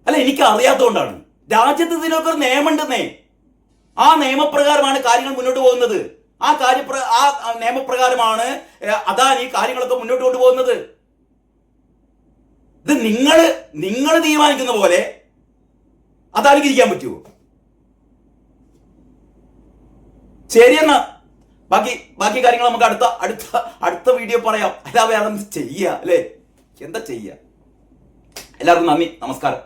അല്ല, എനിക്ക് അറിയാത്തതുകൊണ്ടാണ്. രാജ്യത്ത് ഇതിനൊക്കെ ഒരു നിയമമുണ്ടെന്നേ. ആ നിയമപ്രകാരമാണ് കാര്യങ്ങൾ മുന്നോട്ട് പോകുന്നത്. ആ നിയമപ്രകാരമാണ് അദാനി കാര്യങ്ങളൊക്കെ മുന്നോട്ട് കൊണ്ടുപോകുന്നത്. ഇത് നിങ്ങൾ തീരുമാനിക്കുന്ന പോലെ അദാനിക്ക് ഇരിക്കാൻ പറ്റുമോ? ശരിയെന്നാ, ബാക്കി കാര്യങ്ങൾ നമുക്ക് അടുത്ത വീഡിയോ പറയാം. അല്ലാതെ വേറെ ചെയ്യാ അല്ലേ? എന്താ ചെയ്യാ? എല്ലാവർക്കും നന്ദി, നമസ്കാരം.